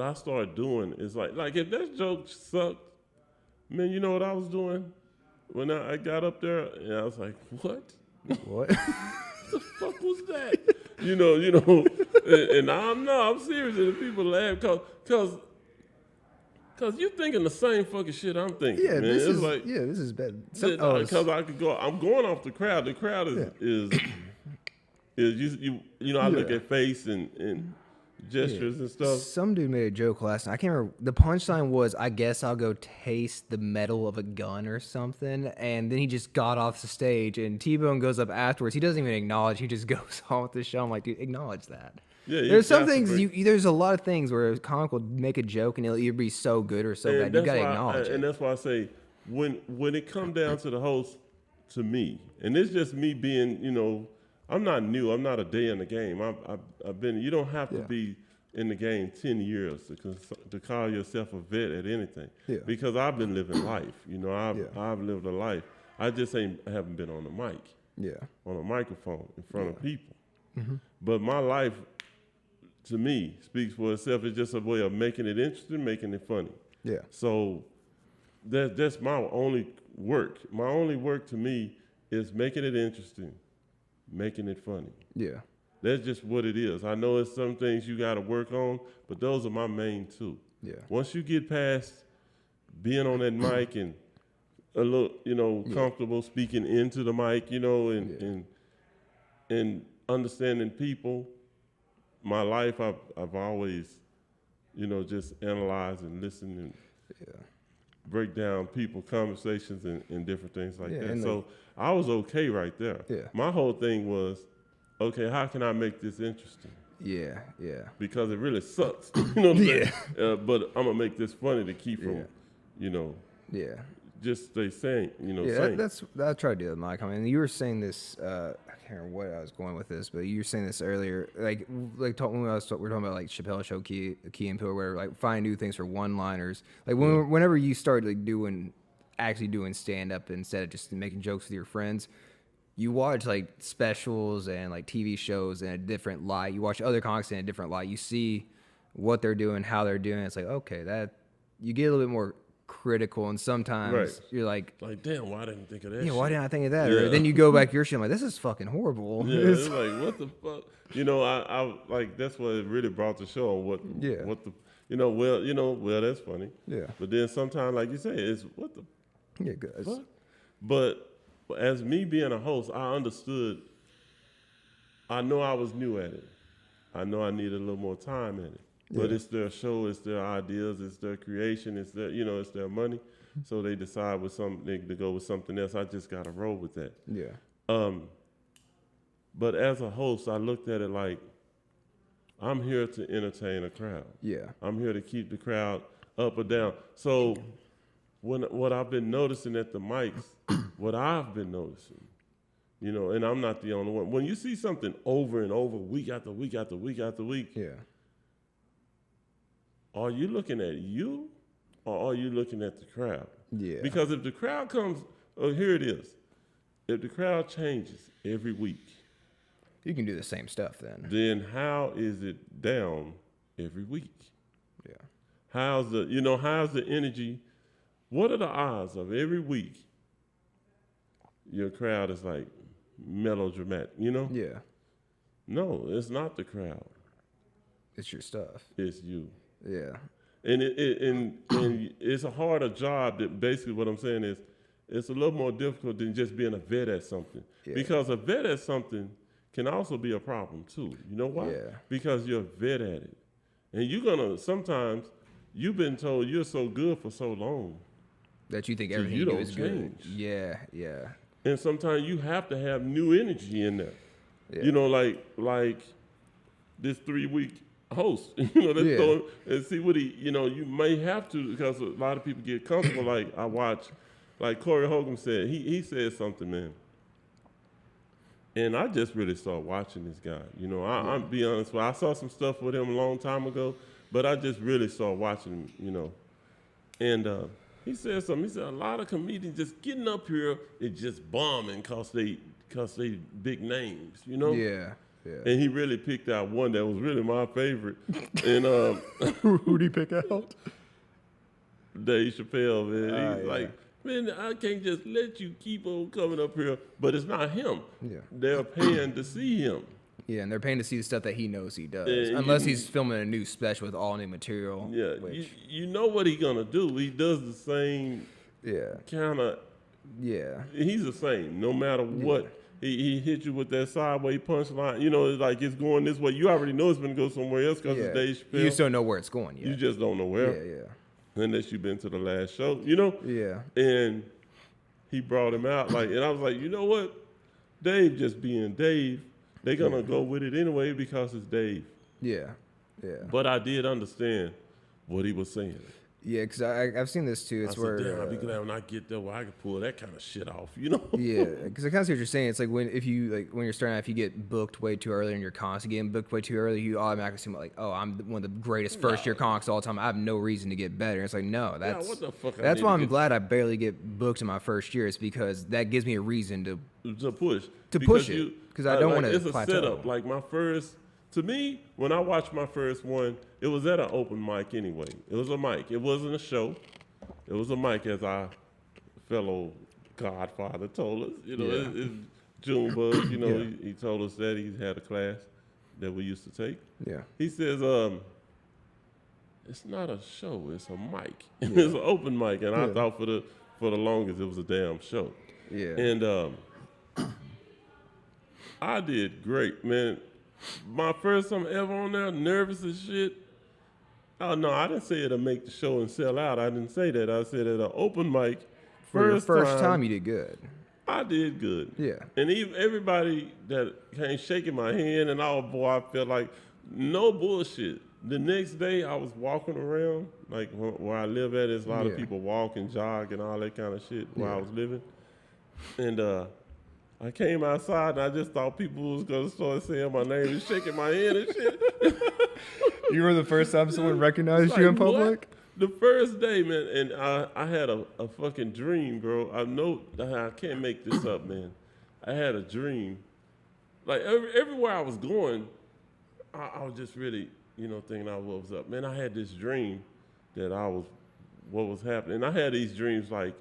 Speaker 1: I started doing is like if that joke sucked, man, you know what I was doing when I got up there and I was like, what?
Speaker 2: What?
Speaker 1: The fuck was that? you know, and I'm serious, and the people laugh cause you thinking the same fucking shit I'm thinking.
Speaker 2: yeah,
Speaker 1: man.
Speaker 2: this
Speaker 1: It's
Speaker 2: is
Speaker 1: like
Speaker 2: this is bad.
Speaker 1: because I could go. I'm going off the crowd. The crowd is I look
Speaker 2: Yeah.
Speaker 1: at face and gestures and stuff.
Speaker 2: Some dude made a joke last night. I can't remember. The punchline was, "I guess I'll go taste the metal of a gun or something." And then he just got off the stage, and T-Bone goes up afterwards. He doesn't even acknowledge. He just goes on with the show. I'm like, dude, acknowledge that.
Speaker 1: Yeah, you
Speaker 2: There's some
Speaker 1: got to
Speaker 2: things.
Speaker 1: break-
Speaker 2: There's a lot of things where a comic will make a joke, and it'll either be so good or so bad. You gotta acknowledge
Speaker 1: And
Speaker 2: it.
Speaker 1: that's why I say when it come down to the host, to me, and it's just me being, I'm not new. I'm not a day in the game. I've been. You don't have to
Speaker 2: Yeah.
Speaker 1: be in the game 10 years to call yourself a vet at anything.
Speaker 2: Yeah.
Speaker 1: Because I've been living life.
Speaker 2: Yeah.
Speaker 1: I've lived a life. I just haven't been on the mic,
Speaker 2: Yeah.
Speaker 1: on a microphone in front of people.
Speaker 2: Mm-hmm.
Speaker 1: But my life, to me, speaks for itself. It's just a way of making it interesting, making it funny.
Speaker 2: Yeah.
Speaker 1: So that's my only work. My only work to me is making it interesting, making it funny.
Speaker 2: Yeah.
Speaker 1: That's just what it is. I know it's some things you got to work on, but those are my main two.
Speaker 2: Yeah.
Speaker 1: Once you get past being on that mic and a little, comfortable speaking into the mic, and understanding people, my life I've always, just analyzed and listened and break down people conversations and different things like
Speaker 2: Yeah,
Speaker 1: that.
Speaker 2: and
Speaker 1: So I was okay right there.
Speaker 2: Yeah.
Speaker 1: My whole thing was, okay, how can I make this interesting?
Speaker 2: Yeah. Yeah.
Speaker 1: Because it really sucks. You know what I'm saying? But I'm gonna make this funny to keep from,
Speaker 2: Yeah. Yeah.
Speaker 1: just stay sane,
Speaker 2: Yeah,
Speaker 1: sane.
Speaker 2: that's I tried to do that, Mike. I mean, you were saying this. I can't remember what I was going with this, but you were saying this earlier. Like talking when we were talking about like Chappelle Show, Key and Peele, or whatever. Like find new things for one-liners. Like whenever you start like actually doing stand up instead of just making jokes with your friends. You watch like specials and like TV shows in a different light. You watch other comics in a different light. You see what they're doing, how they're doing. It's like, okay, that you get a little bit more critical, and sometimes
Speaker 1: Right.
Speaker 2: you're like,
Speaker 1: Damn, why didn't I think of that?
Speaker 2: yeah,
Speaker 1: shit?
Speaker 2: why didn't I think of that?
Speaker 1: Yeah.
Speaker 2: Or then you go back to your shit, I'm like, this is fucking horrible.
Speaker 1: Yeah, it's like what the fuck. I like that's what it really brought the show on. What the well that's funny.
Speaker 2: Yeah.
Speaker 1: But then sometimes, like you say, it's what the
Speaker 2: Yeah, guys.
Speaker 1: fuck. But as me being a host, I understood. I know I was new at it. I know I needed a little more time at it. But
Speaker 2: Yeah.
Speaker 1: it's their show, it's their ideas, it's their creation, it's their it's their money. So they decide with something to go with something else. I just gotta roll with that.
Speaker 2: Yeah.
Speaker 1: But as a host, I looked at it like I'm here to entertain a crowd.
Speaker 2: Yeah.
Speaker 1: I'm here to keep the crowd up or down. So what I've been noticing at the mics, what I've been noticing, and I'm not the only one. When you see something over and over, week after week after week after week,
Speaker 2: Yeah.
Speaker 1: are you looking at you or are you looking at the crowd?
Speaker 2: Yeah.
Speaker 1: Because if the crowd comes, here it is. If the crowd changes every week,
Speaker 2: You can do the same stuff then.
Speaker 1: then how is it down every week?
Speaker 2: Yeah.
Speaker 1: How's the energy? What are the odds of every week your crowd is like melodramatic,
Speaker 2: Yeah.
Speaker 1: No, it's not the crowd.
Speaker 2: It's your stuff.
Speaker 1: It's you.
Speaker 2: Yeah.
Speaker 1: And and it's a harder job. That basically what I'm saying is it's a little more difficult than just being a vet at something.
Speaker 2: Yeah.
Speaker 1: Because a vet at something can also be a problem too. You know why?
Speaker 2: Yeah.
Speaker 1: Because you're a vet at it. And sometimes you've been told you're so good for so long.
Speaker 2: That you think
Speaker 1: So
Speaker 2: everything
Speaker 1: you
Speaker 2: you do
Speaker 1: don't
Speaker 2: is good.
Speaker 1: change.
Speaker 2: Yeah. Yeah.
Speaker 1: And sometimes you have to have new energy in there.
Speaker 2: Yeah.
Speaker 1: Like this 3-week host, let's
Speaker 2: Yeah.
Speaker 1: throw him and see what you may have to, because a lot of people get comfortable. Like I watch, like Corey Hogan said, he said something, man. And I just really started watching this guy. I'll be honest, I saw some stuff with him a long time ago, but I just really started watching him, And he said something. He said a lot of comedians just getting up here and just bombing cause they big names,
Speaker 2: Yeah. Yeah.
Speaker 1: And he really picked out one that was really my favorite. And
Speaker 2: Who'd he pick out?
Speaker 1: Dave Chappelle, man. He's
Speaker 2: yeah.
Speaker 1: like, man, I can't just let you keep on coming up here. But it's not him.
Speaker 2: Yeah.
Speaker 1: They're paying to see him.
Speaker 2: Yeah, and they're paying to see the stuff that he knows he does.
Speaker 1: Yeah,
Speaker 2: Unless he's filming a new special with all new material.
Speaker 1: Yeah,
Speaker 2: Which,
Speaker 1: you know what he's gonna do. He does the same
Speaker 2: yeah.
Speaker 1: kind of.
Speaker 2: Yeah.
Speaker 1: He's the same, no matter what. He hit you with that sideways punchline. It's like it's going this way. You already know it's going to go somewhere else because it's Dave Chappelle.
Speaker 2: You just don't know where it's going yet.
Speaker 1: You just don't know where.
Speaker 2: Yeah,
Speaker 1: Unless you've been to the last show,
Speaker 2: yeah.
Speaker 1: And he brought him out, and I was like, you know what? Dave just being Dave, they're going to go with it anyway because it's Dave.
Speaker 2: Yeah. Yeah.
Speaker 1: But I did understand what he was saying.
Speaker 2: Yeah, because I've seen this too. It's
Speaker 1: I
Speaker 2: where
Speaker 1: said, damn, I'll be glad when I get there where I can pull that kind of shit off,
Speaker 2: Yeah, because I kind of see what you're saying. It's like when you're starting out, if you get booked way too early and you're constantly getting booked way too early, you automatically assume like, oh, I'm one of the greatest first year comics of all time. I have no reason to get better. It's like, no, that's
Speaker 1: what the fuck
Speaker 2: that's why I'm glad I barely get booked in my first year. It's because that gives me a reason to
Speaker 1: push.
Speaker 2: To push it, 'cause I don't wanna
Speaker 1: It's a
Speaker 2: plateau.
Speaker 1: setup. Like to me, when I watched my first one, it was at an open mic anyway. It was a mic. It wasn't a show. It was a mic, as our fellow godfather told us. It's Junebug. He told us that he had a class that we used to take.
Speaker 2: Yeah.
Speaker 1: He says, it's not a show. It's a mic. It's an open mic, and I thought for the longest it was a damn show.
Speaker 2: Yeah.
Speaker 1: And I did great, man. My first time ever on there, nervous as shit. Oh, no, I didn't say it'll make the show and sell out. I didn't say that. I said at an open mic,
Speaker 2: For your first time, you did good.
Speaker 1: I did good.
Speaker 2: Yeah.
Speaker 1: And even everybody that came shaking my hand and all, boy, I felt like no bullshit. the next day I was walking around, like where I live at, there's a lot of
Speaker 2: Yeah.
Speaker 1: people walk and jog and all that kind of shit where I
Speaker 2: Yeah.
Speaker 1: was living. And I came outside and I just thought people was gonna start saying my name and shaking my head and shit.
Speaker 2: You were the first time someone recognized
Speaker 1: Like,
Speaker 2: you in
Speaker 1: what?
Speaker 2: public?
Speaker 1: The first day, man, and I had a fucking dream, bro. I can't make this up, man. I had a dream. Like everywhere I was going, I was just really, thinking what was up. Man, I had this dream that what was happening. I had these dreams like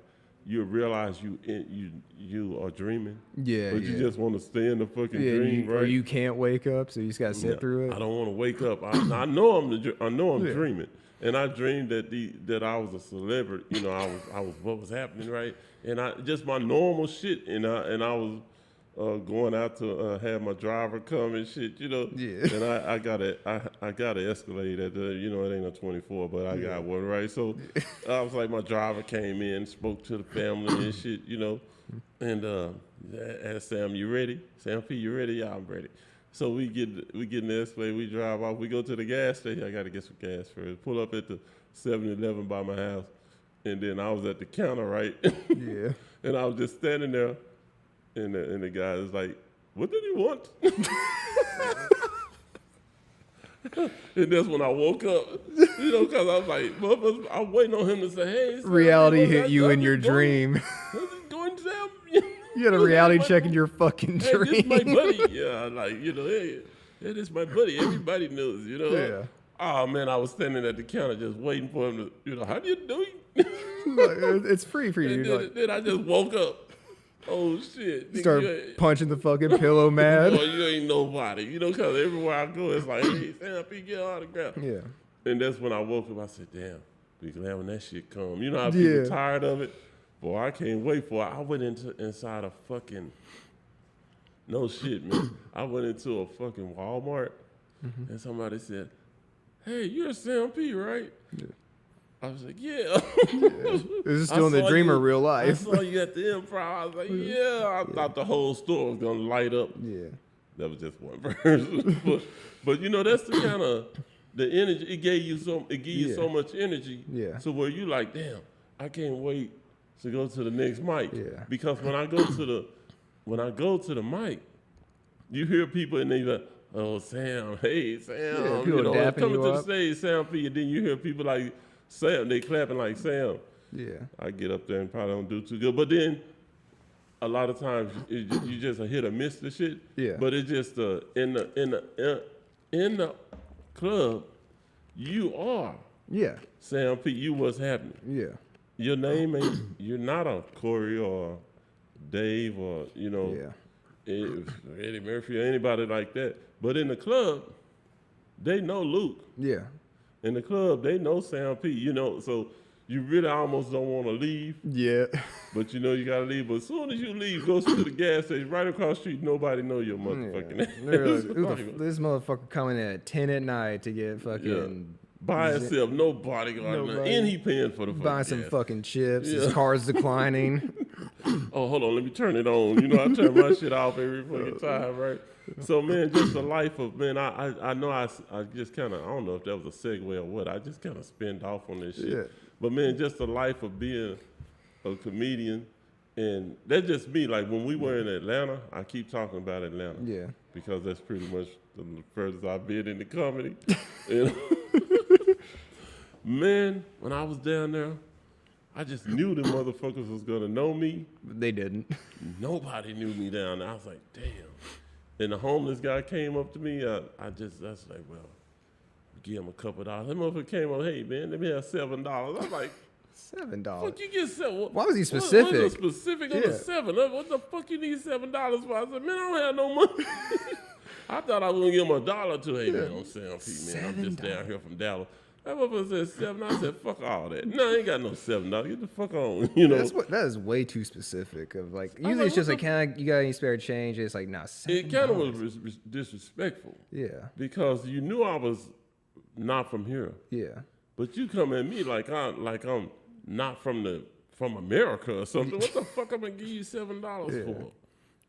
Speaker 1: you realize you are dreaming.
Speaker 2: Yeah,
Speaker 1: But you just want to stay in the fucking dream,
Speaker 2: or
Speaker 1: right?
Speaker 2: you can't wake up, so you just gotta sit
Speaker 1: Yeah,
Speaker 2: through it.
Speaker 1: I don't want to wake up. I know I'm
Speaker 2: Yeah.
Speaker 1: dreaming, and I dreamed that I was a celebrity. I was what was happening, right? And I just my normal shit, and I was going out to have my driver come and shit,
Speaker 2: Yeah.
Speaker 1: And I got a Escalade at the, it ain't a 24, but I got one, right? So I was like, my driver came in, spoke to the family and shit, and asked Sam, you ready? Sam P, you ready? Yeah, I'm ready. So we get in the Escalade, we drive off, we go to the gas station. I got to get some gas first. Pull up at the 7-Eleven by my house, and then I was at the counter, right?
Speaker 2: Yeah.
Speaker 1: And I was just standing there, and the guy was like, what did he want? And that's when I woke up, because I was like, motherfucker, I'm waiting on him to say, hey. Sam,
Speaker 2: Reality
Speaker 1: how's
Speaker 2: hit
Speaker 1: it
Speaker 2: you in
Speaker 1: going?
Speaker 2: your dream.
Speaker 1: How's it going, Sam?
Speaker 2: You had a reality check in your fucking
Speaker 1: Hey,
Speaker 2: dream.
Speaker 1: this my buddy. Yeah, like, hey, this is my buddy. Everybody knows,
Speaker 2: Yeah.
Speaker 1: Oh, man, I was standing at the counter just waiting for him to, how do you do
Speaker 2: Like, it's free for you.
Speaker 1: And
Speaker 2: Like,
Speaker 1: then I just woke up. Oh, shit. Nigga,
Speaker 2: start
Speaker 1: you ain't-
Speaker 2: punching the fucking pillow mad.
Speaker 1: Boy, you ain't nobody. Because everywhere I go, it's like, hey, Sam P, get an autograph.
Speaker 2: Yeah.
Speaker 1: And that's when I woke up. I said, damn, be glad when that shit come. You know how people
Speaker 2: Yeah.
Speaker 1: tired of it? Boy, I can't wait for it. I went inside a fucking, no shit, man. I went into a fucking Walmart, and somebody said, hey, you're Sam P, right?
Speaker 2: Yeah.
Speaker 1: I was like, yeah.
Speaker 2: Is this still in the
Speaker 1: saw
Speaker 2: dream or
Speaker 1: you-
Speaker 2: real life?
Speaker 1: I saw you at the Improv. I was like, yeah. I thought the whole store was going to light up.
Speaker 2: Yeah.
Speaker 1: That was just one person. but that's the kind of the energy it gave you so much energy.
Speaker 2: Yeah.
Speaker 1: So where you like, damn, I can't wait to go to the next mic.
Speaker 2: Yeah.
Speaker 1: Because when I go to the mic, you hear people and they like, oh Sam, hey Sam,
Speaker 2: Yeah, people dapping
Speaker 1: coming
Speaker 2: you
Speaker 1: to the
Speaker 2: up.
Speaker 1: stage, Sam P, and then you hear people like Sam, they clapping like Sam.
Speaker 2: Yeah.
Speaker 1: I get up there and probably don't do too good. But then a lot of times you just hit or miss the shit.
Speaker 2: Yeah.
Speaker 1: But it's just in the club, you are
Speaker 2: Yeah.
Speaker 1: Sam P. You what's happening.
Speaker 2: Yeah.
Speaker 1: Your name ain't. You're not a Corey or Dave or
Speaker 2: Yeah.
Speaker 1: Eddie Murphy or anybody like that. But in the club, they know Luke.
Speaker 2: Yeah.
Speaker 1: In the club, they know Sam P. So you really almost don't want to leave.
Speaker 2: Yeah.
Speaker 1: But you gotta leave. But as soon as you leave, go to the gas station right across the street. Nobody know your motherfucking ass.
Speaker 2: They're like, this motherfucker coming in at 10 at night to get fucking
Speaker 1: By himself, no bodyguard,
Speaker 2: Nobody.
Speaker 1: and he paying for the fucking
Speaker 2: buy some
Speaker 1: gas.
Speaker 2: fucking chips.
Speaker 1: Yeah.
Speaker 2: His car's declining.
Speaker 1: Oh, hold on, let me turn it on. I turn my shit off every fucking time, right? So man, just the life of man. I know I just kind of I don't know if that was a segue or what. I just kind of spinned off on this shit.
Speaker 2: Yeah.
Speaker 1: But man, just the life of being a comedian, and that's just me. Like when we were in Atlanta, I keep talking about Atlanta.
Speaker 2: Yeah.
Speaker 1: Because that's pretty much the furthest I've been in the comedy. And man, when I was down there, I just knew the motherfuckers was gonna know me.
Speaker 2: They didn't.
Speaker 1: Nobody knew me down there. I was like, damn. And the homeless guy came up to me. I was like, well, give him a couple dollars. That motherfucker came up, hey man, let me have $7. I'm like,
Speaker 2: $7.
Speaker 1: fuck you get $7?
Speaker 2: Why was he
Speaker 1: What
Speaker 2: specific?
Speaker 1: was specific on the
Speaker 2: Yeah.
Speaker 1: $7? What the fuck you need $7 for? I said, man, I don't have no money. I thought I was gonna give him $1 to. Hey man, I'm Sam P, man. I'm just down here from Dallas. That motherfucker said $7. I said, fuck all that. No, I ain't got no $7. Get the fuck on,
Speaker 2: That is way too specific. Of like
Speaker 1: I
Speaker 2: usually
Speaker 1: like,
Speaker 2: it's just
Speaker 1: what
Speaker 2: like, can I, you got any spare change? It's like, nah, $7.
Speaker 1: It kind of was disrespectful
Speaker 2: Yeah.
Speaker 1: because you knew I was not from here.
Speaker 2: Yeah.
Speaker 1: But you come at me like I'm not from America or something. What the fuck I'm gonna give you $7
Speaker 2: Yeah.
Speaker 1: for?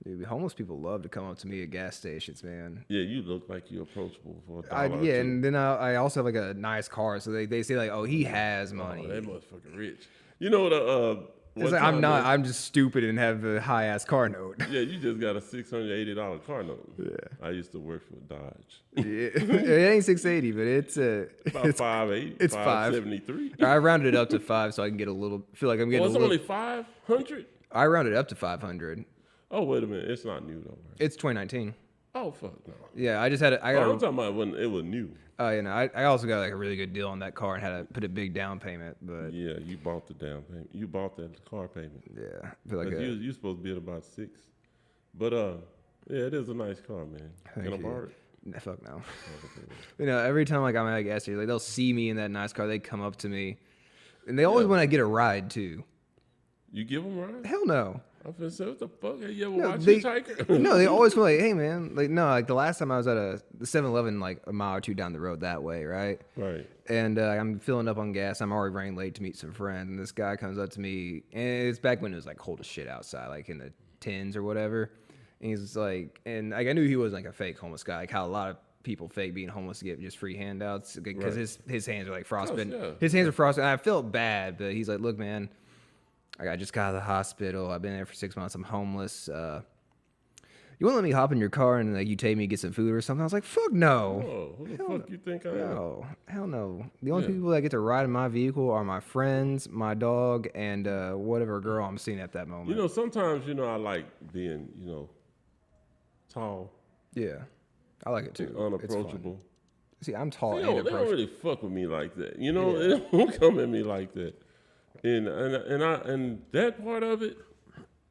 Speaker 2: Dude, homeless people love to come up to me at gas stations, man.
Speaker 1: Yeah, you look like you're approachable for a
Speaker 2: I,
Speaker 1: dollar.
Speaker 2: yeah,
Speaker 1: or two.
Speaker 2: and then I also have like a nice car, so they say like, oh, he has money.
Speaker 1: Oh, that motherfucker rich. You know the
Speaker 2: It's
Speaker 1: one
Speaker 2: like, I'm
Speaker 1: time,
Speaker 2: not.
Speaker 1: man,
Speaker 2: I'm just stupid and have a high ass car note.
Speaker 1: yeah, you just got a $680 car note.
Speaker 2: Yeah.
Speaker 1: I used to work for Dodge.
Speaker 2: Yeah. It ain't 680, but it's
Speaker 1: About
Speaker 2: it's
Speaker 1: 5.8,
Speaker 2: it's five.
Speaker 1: 5.73.
Speaker 2: I rounded it up to 5 so I can get a little. Feel like I'm getting
Speaker 1: Oh,
Speaker 2: a
Speaker 1: it's
Speaker 2: little.
Speaker 1: only 500.
Speaker 2: I rounded it up to 500.
Speaker 1: Oh, wait a minute, it's not new though. Right?
Speaker 2: It's 2019.
Speaker 1: Oh fuck no.
Speaker 2: Yeah, I just had. I
Speaker 1: Oh, I'm
Speaker 2: got.
Speaker 1: talking about when it was new.
Speaker 2: You know, I also got like a really good deal on that car and had to put a big down payment. But
Speaker 1: Yeah, you bought the down payment. You bought that car payment.
Speaker 2: yeah, I feel like
Speaker 1: 'Cause you supposed to be at about 6. But yeah, it is a nice car, man. Can I
Speaker 2: Thank you.
Speaker 1: borrow it?
Speaker 2: Nah, fuck no. You know, every time like I'm at a gas station, like they'll see me in that nice car, they come up to me, and they always
Speaker 1: Yeah.
Speaker 2: want to get a ride too.
Speaker 1: You give them a ride?
Speaker 2: Hell no.
Speaker 1: I finna say, what the fuck? Have you ever
Speaker 2: No,
Speaker 1: watched
Speaker 2: they-
Speaker 1: Hitchhiker?
Speaker 2: No, they always go like, hey man, like no, like the last time I was at the 7-Eleven like a mile or two down the road that way, right?
Speaker 1: Right.
Speaker 2: And I'm filling up on gas. I'm already running late to meet some friends, and this guy comes up to me, and it's back when it was like cold as shit outside, like in the tens or whatever. And he's like, and like I knew he wasn't like a fake homeless guy, like how a lot of people fake being homeless to get just free handouts because
Speaker 1: Right.
Speaker 2: his hands are like frostbitten.
Speaker 1: yeah.
Speaker 2: His hands are frostbitten. I felt bad, but he's like, look, man, I just got out of the hospital. I've been there for 6 months. I'm homeless. You won't let me hop in your car and like you take me to get some food or something? I was like, fuck no.
Speaker 1: Oh, who the
Speaker 2: Hell
Speaker 1: fuck you think I am?
Speaker 2: No, hell no. The only
Speaker 1: Yeah.
Speaker 2: people that get to ride in my vehicle are my friends, my dog, and whatever girl I'm seeing at that moment.
Speaker 1: You know, sometimes, I like being, tall,
Speaker 2: Yeah, I like it too. It's fun.
Speaker 1: unapproachable.
Speaker 2: See, I'm tall
Speaker 1: They
Speaker 2: and
Speaker 1: don't
Speaker 2: approachable.
Speaker 1: really fuck with me like that. They don't come at me like that. And that part of it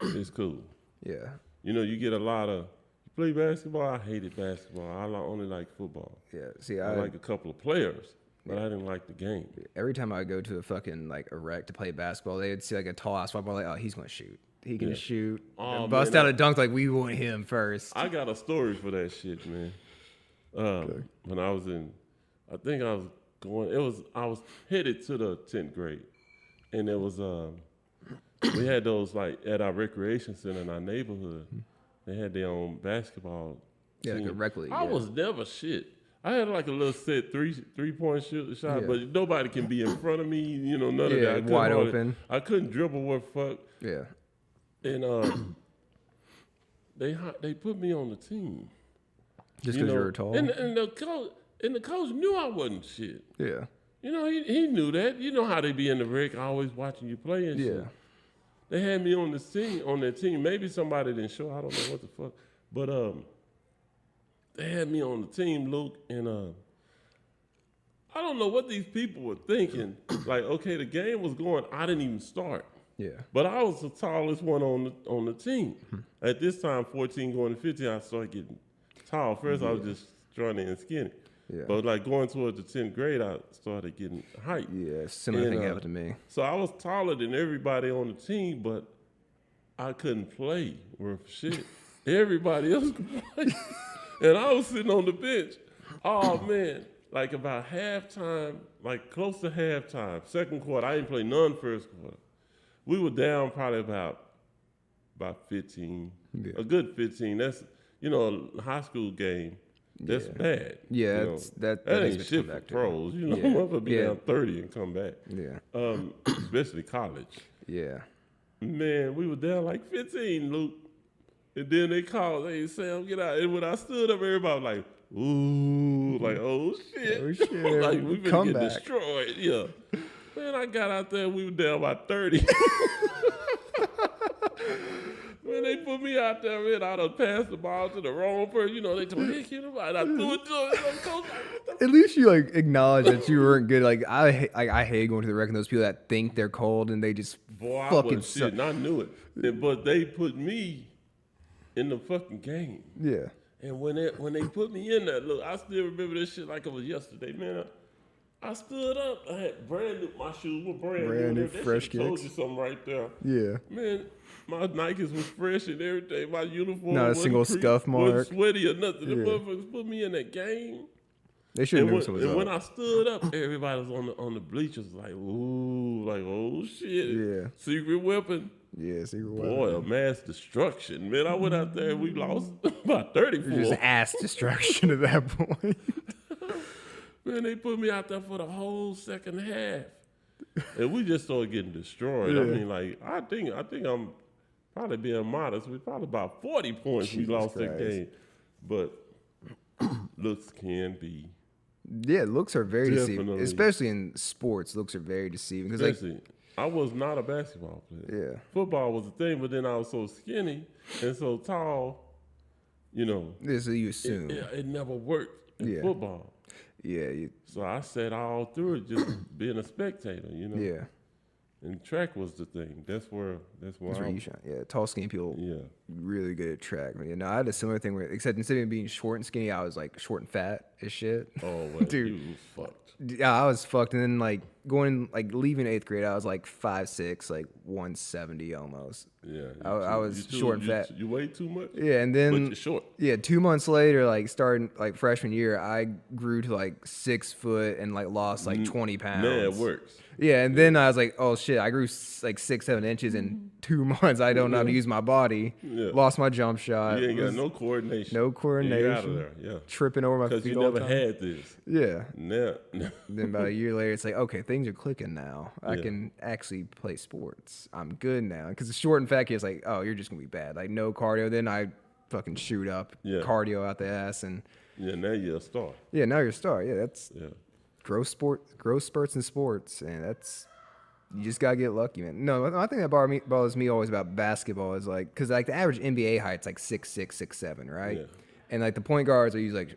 Speaker 1: is cool.
Speaker 2: Yeah,
Speaker 1: You get a lot of, you play basketball? I hated basketball. I only like football.
Speaker 2: yeah. See,
Speaker 1: I like a couple of players, but I didn't like the game.
Speaker 2: every time I go to a fucking like a rec to play basketball, they'd see like a tall ass football, like, oh, he's gonna shoot. He can
Speaker 1: Yeah.
Speaker 2: shoot.
Speaker 1: Oh,
Speaker 2: And bust
Speaker 1: man,
Speaker 2: out a dunk like we want him first.
Speaker 1: I got a story for that shit, man. When I was in, I think I was headed to the 10th grade, and it was we had those like at our recreation center in our neighborhood. They had their own basketball.
Speaker 2: Yeah, like a
Speaker 1: team.
Speaker 2: rec league,
Speaker 1: I
Speaker 2: yeah.
Speaker 1: was never shit. I had like a little set 3-point shot,
Speaker 2: Yeah.
Speaker 1: but nobody can be in front of me. None of
Speaker 2: Yeah,
Speaker 1: that. I couldn't
Speaker 2: wide
Speaker 1: hardly-
Speaker 2: open.
Speaker 1: I couldn't dribble worth fuck.
Speaker 2: Yeah,
Speaker 1: And they put me on the team.
Speaker 2: just because you were tall.
Speaker 1: And the coach knew I wasn't shit.
Speaker 2: Yeah,
Speaker 1: He knew that. You know how they be in the rec, always watching you play and shit.
Speaker 2: yeah.
Speaker 1: They had me on their team. Maybe somebody didn't show. I don't know what the fuck. But they had me on the team, Luke, and I don't know what these people were thinking. Like, okay, the game was going. I didn't even start.
Speaker 2: Yeah.
Speaker 1: But I was the tallest one on the team. At this time, 14 going to 15, I started getting tall. First, I was just trying and skinny.
Speaker 2: Yeah.
Speaker 1: But like going towards the 10th grade, I started getting height.
Speaker 2: Yeah, similar
Speaker 1: And,
Speaker 2: thing happened to me.
Speaker 1: So I was taller than everybody on the team, but I couldn't play worth shit. Everybody else could play. And I was sitting on the bench. Oh, man. Like about halftime, like close to halftime, second quarter, I didn't play none first quarter. We were down probably about 15,
Speaker 2: Yeah.
Speaker 1: a good 15. That's, a high school game. That's
Speaker 2: Yeah.
Speaker 1: bad.
Speaker 2: Yeah,
Speaker 1: you know.
Speaker 2: it's- that
Speaker 1: that
Speaker 2: needs
Speaker 1: ain't
Speaker 2: to
Speaker 1: shit
Speaker 2: come
Speaker 1: for
Speaker 2: back to.
Speaker 1: pros.
Speaker 2: Yeah.
Speaker 1: Motherfucker be
Speaker 2: Yeah.
Speaker 1: down 30 and come back.
Speaker 2: Yeah.
Speaker 1: Especially college.
Speaker 2: Yeah.
Speaker 1: Man, we were down like 15, Luke. And then they called, hey, Sam, get out. And when I stood up, everybody was like, ooh, like, oh shit.
Speaker 2: Oh, shit.
Speaker 1: Like, we been
Speaker 2: Come
Speaker 1: getting
Speaker 2: back.
Speaker 1: destroyed. Yeah. Man, I got out there, we were down by 30. When they put me out there, man, I done passed the ball to the wrong person. They told me, hey, kid, and I threw it to him. Coach, like, what the
Speaker 2: At least you like acknowledge that you weren't good. Like I hate going to the rec and those people that think they're cold and they just
Speaker 1: Boy, I
Speaker 2: fucking
Speaker 1: wasn't
Speaker 2: suck.
Speaker 1: shit, and I knew it. But they put me in the fucking game.
Speaker 2: Yeah.
Speaker 1: And when they put me in there, look, I still remember this shit like it was yesterday, man. I stood up. I had brand new, my shoes were brand
Speaker 2: Brand
Speaker 1: new.
Speaker 2: new,
Speaker 1: That
Speaker 2: fresh
Speaker 1: shit told
Speaker 2: kicks.
Speaker 1: you something right there.
Speaker 2: Yeah.
Speaker 1: Man, my Nikes was fresh and everything. My uniform
Speaker 2: Not a
Speaker 1: wasn't
Speaker 2: single scuff mark.
Speaker 1: wasn't sweaty or nothing. The
Speaker 2: Yeah.
Speaker 1: motherfuckers put me in that game.
Speaker 2: They should have
Speaker 1: And
Speaker 2: known something was
Speaker 1: when
Speaker 2: up.
Speaker 1: I stood up, everybody was on the bleachers like, ooh, like, oh shit.
Speaker 2: Yeah.
Speaker 1: Secret weapon.
Speaker 2: Yeah, secret
Speaker 1: Boy, a mass destruction. Man, I went out there and we lost about 34.
Speaker 2: Just ass destruction at that point.
Speaker 1: Man, they put me out there for the whole second half. And we just started getting destroyed. I
Speaker 2: Yeah.
Speaker 1: mean, like, I think I'm probably being modest. We probably about 40 points we
Speaker 2: Jesus
Speaker 1: lost that
Speaker 2: Christ.
Speaker 1: game. But looks can be.
Speaker 2: Yeah, looks are very deceiving,
Speaker 1: Definitely.
Speaker 2: especially in sports. Looks are very deceiving because, like,
Speaker 1: Especially, I was not a basketball player.
Speaker 2: yeah,
Speaker 1: Football was a thing, but then I was so skinny and so tall, you know,
Speaker 2: this is you assume.
Speaker 1: it never worked in
Speaker 2: Yeah.
Speaker 1: football.
Speaker 2: Yeah,
Speaker 1: So I sat all through it just being a spectator, you know.
Speaker 2: yeah.
Speaker 1: And track was the thing. That's where
Speaker 2: That's where
Speaker 1: I
Speaker 2: you shine. Yeah, tall, skinny people,
Speaker 1: yeah.
Speaker 2: really good at track. You know, I had a similar thing where, except instead of being short and skinny, I was like short and fat as shit.
Speaker 1: Oh, well,
Speaker 2: Dude.
Speaker 1: you was fucked.
Speaker 2: Yeah, I was fucked. And then like going, like leaving 8th grade, I was like 5'6", like 170 almost.
Speaker 1: Yeah.
Speaker 2: I was short and fat.
Speaker 1: You weigh too much?
Speaker 2: Yeah, and
Speaker 1: But
Speaker 2: then
Speaker 1: you're short.
Speaker 2: yeah, 2 months later, like starting like freshman year, I grew to like 6 foot and like lost like 20 pounds.
Speaker 1: Man, it works.
Speaker 2: Yeah, and then I was like, oh shit, I grew like 6-7 inches in 2 months. I don't know how to use my body.
Speaker 1: Yeah.
Speaker 2: Lost my jump shot.
Speaker 1: You ain't got
Speaker 2: was
Speaker 1: no coordination.
Speaker 2: no
Speaker 1: You out of
Speaker 2: coordination.
Speaker 1: there, yeah.
Speaker 2: Tripping over my
Speaker 1: Because
Speaker 2: feet
Speaker 1: you
Speaker 2: all the
Speaker 1: never
Speaker 2: time.
Speaker 1: had this.
Speaker 2: Yeah.
Speaker 1: Now,
Speaker 2: Then about a year later, it's like, okay, things are clicking now. I
Speaker 1: Yeah.
Speaker 2: can actually play sports. I'm good now. Because the short and fat kid's like, oh, you're just gonna be bad. Like no cardio. Then I fucking shoot up,
Speaker 1: Yeah.
Speaker 2: cardio out the ass, and
Speaker 1: yeah, now you're a star.
Speaker 2: yeah, now you're a star. Yeah, that's
Speaker 1: Yeah.
Speaker 2: growth spurts in sports, and that's you just gotta get lucky, man. No, I think that bothers me always about basketball is like, because like the average NBA height's like 6'6", 6'7", right?
Speaker 1: Yeah.
Speaker 2: And like the point guards are usually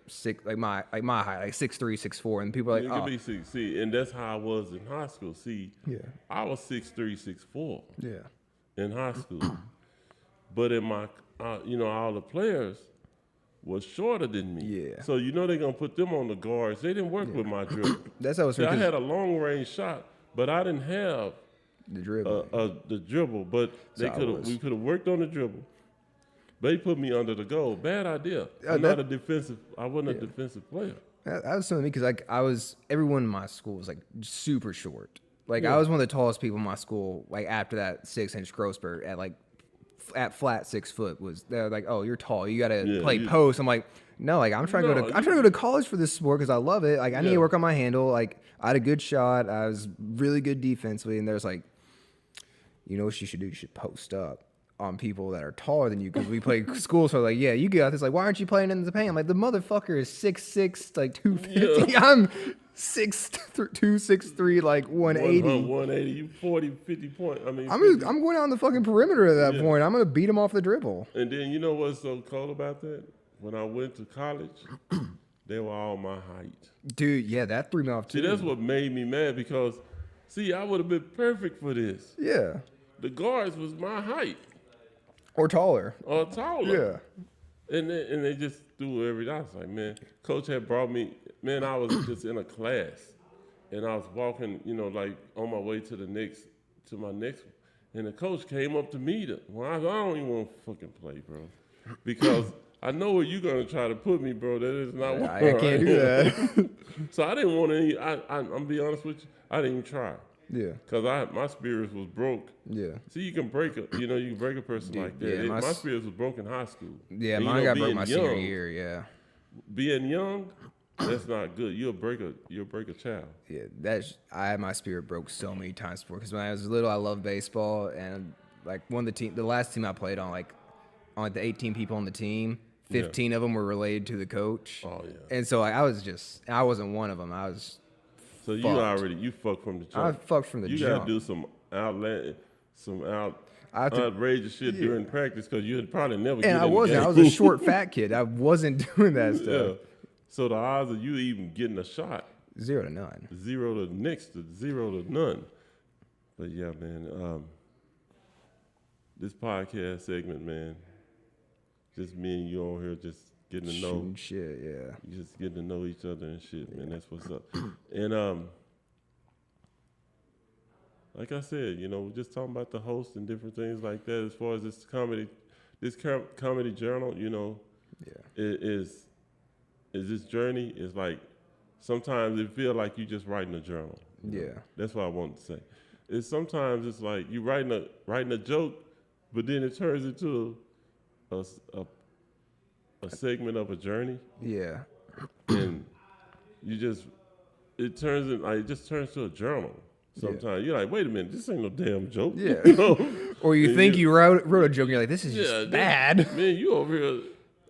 Speaker 2: like my height, like 6'3", 6'4", and people are
Speaker 1: You
Speaker 2: like,
Speaker 1: could
Speaker 2: oh,
Speaker 1: be 6. See, and that's how I was in high school. See,
Speaker 2: yeah,
Speaker 1: I was 6'3", 6'4".
Speaker 2: yeah,
Speaker 1: in high school. But in my, all the players was shorter than me.
Speaker 2: Yeah.
Speaker 1: So they're gonna put them on the guards. They didn't work with my dribble.
Speaker 2: that's how it's
Speaker 1: See, I
Speaker 2: because
Speaker 1: had a long range shot, but I didn't have
Speaker 2: the dribble.
Speaker 1: the dribble. But
Speaker 2: So
Speaker 1: we could have worked on the dribble. They put me under the goal. Bad idea. I'm
Speaker 2: that-
Speaker 1: not a defensive. I wasn't a defensive player.
Speaker 2: That was something because like everyone in my school was like super short. Like
Speaker 1: Yeah.
Speaker 2: I was one of the tallest people in my school. Like after that 6-inch growth spurt at flat 6 foot was they're like, oh, you're tall. You gotta
Speaker 1: Yeah,
Speaker 2: play post. I'm like, no, like I'm trying to
Speaker 1: No,
Speaker 2: I'm trying to go to college for this sport because I love it. Like I need
Speaker 1: Yeah.
Speaker 2: to work on my handle. Like I had a good shot. I was really good defensively, and there's like, you know what you should do? You should post up on people that are taller than you because we play school. So like, yeah, you got this. Like, why aren't you playing in the paint? I'm like, the motherfucker is 6'6", like 250. I'm 6'2", 6'3", like 180.
Speaker 1: 180. You 40, 50 point. I mean,
Speaker 2: I'm
Speaker 1: 50.
Speaker 2: going out on the fucking perimeter at that
Speaker 1: Yeah.
Speaker 2: point. I'm gonna beat him off the dribble.
Speaker 1: And then you know what's so cool about that? When I went to college, they were all my height.
Speaker 2: Dude, yeah, that threw me off too.
Speaker 1: See, that's what made me mad because, I would have been perfect for this.
Speaker 2: Yeah.
Speaker 1: The guards was my height
Speaker 2: Or taller.
Speaker 1: or taller.
Speaker 2: Yeah.
Speaker 1: And they just threw everything. I was like, man, coach had brought me, man, I was just in a class and I was walking, like on my way to my next one. And the coach came up to me I don't even want to fucking play, bro. Because I know where you're going to try to put me, bro. That is not what
Speaker 2: I can't do that.
Speaker 1: So I didn't want any, I'm be honest with you, I didn't even try.
Speaker 2: Yeah.
Speaker 1: Because my spirits was broke.
Speaker 2: Yeah.
Speaker 1: See, you can break a person
Speaker 2: Dude,
Speaker 1: like that.
Speaker 2: yeah,
Speaker 1: my
Speaker 2: my
Speaker 1: spirits was broke in high school.
Speaker 2: Yeah,
Speaker 1: And,
Speaker 2: mine got broke
Speaker 1: being
Speaker 2: my senior
Speaker 1: young-
Speaker 2: year, yeah.
Speaker 1: Being young, that's not good. You'll break a child.
Speaker 2: Yeah, I had my spirit broke so many times before because when I was little, I loved baseball, and like the last team I played on, like the 18 people on the team, 15 of them were related to the coach.
Speaker 1: Oh yeah.
Speaker 2: And so I wasn't one of them. I was
Speaker 1: So you
Speaker 2: fucked.
Speaker 1: you fucked from the jump.
Speaker 2: I fucked from the
Speaker 1: you
Speaker 2: jump.
Speaker 1: gotta do some
Speaker 2: I have to-
Speaker 1: outrageous shit during practice because you'd probably never. get
Speaker 2: And I
Speaker 1: in the
Speaker 2: wasn't.
Speaker 1: game.
Speaker 2: I was a short, fat kid. I wasn't doing that
Speaker 1: Yeah.
Speaker 2: stuff.
Speaker 1: So the odds of you even getting a shot
Speaker 2: 0 to none.
Speaker 1: 0 to none. But yeah, man. This podcast segment, man. Just me and you on here, just getting to know.
Speaker 2: Shooting shit, yeah.
Speaker 1: Just getting to know each other and shit, man. That's what's up. And like I said, we're just talking about the host and different things like that. As far as this comedy journal,
Speaker 2: Yeah.
Speaker 1: is this journey is like sometimes it feel like you just writing a journal.
Speaker 2: Yeah.
Speaker 1: That's what I want to say. It's sometimes it's like you writing a joke, but then it turns into a segment of a journey,
Speaker 2: Yeah.
Speaker 1: and it just turns to a journal. Sometimes you're like, wait a minute, this ain't no damn joke.
Speaker 2: Yeah.
Speaker 1: You know?
Speaker 2: Or you
Speaker 1: And
Speaker 2: think you wrote a joke, and you're like, this is just
Speaker 1: Yeah,
Speaker 2: bad.
Speaker 1: Man, you over here.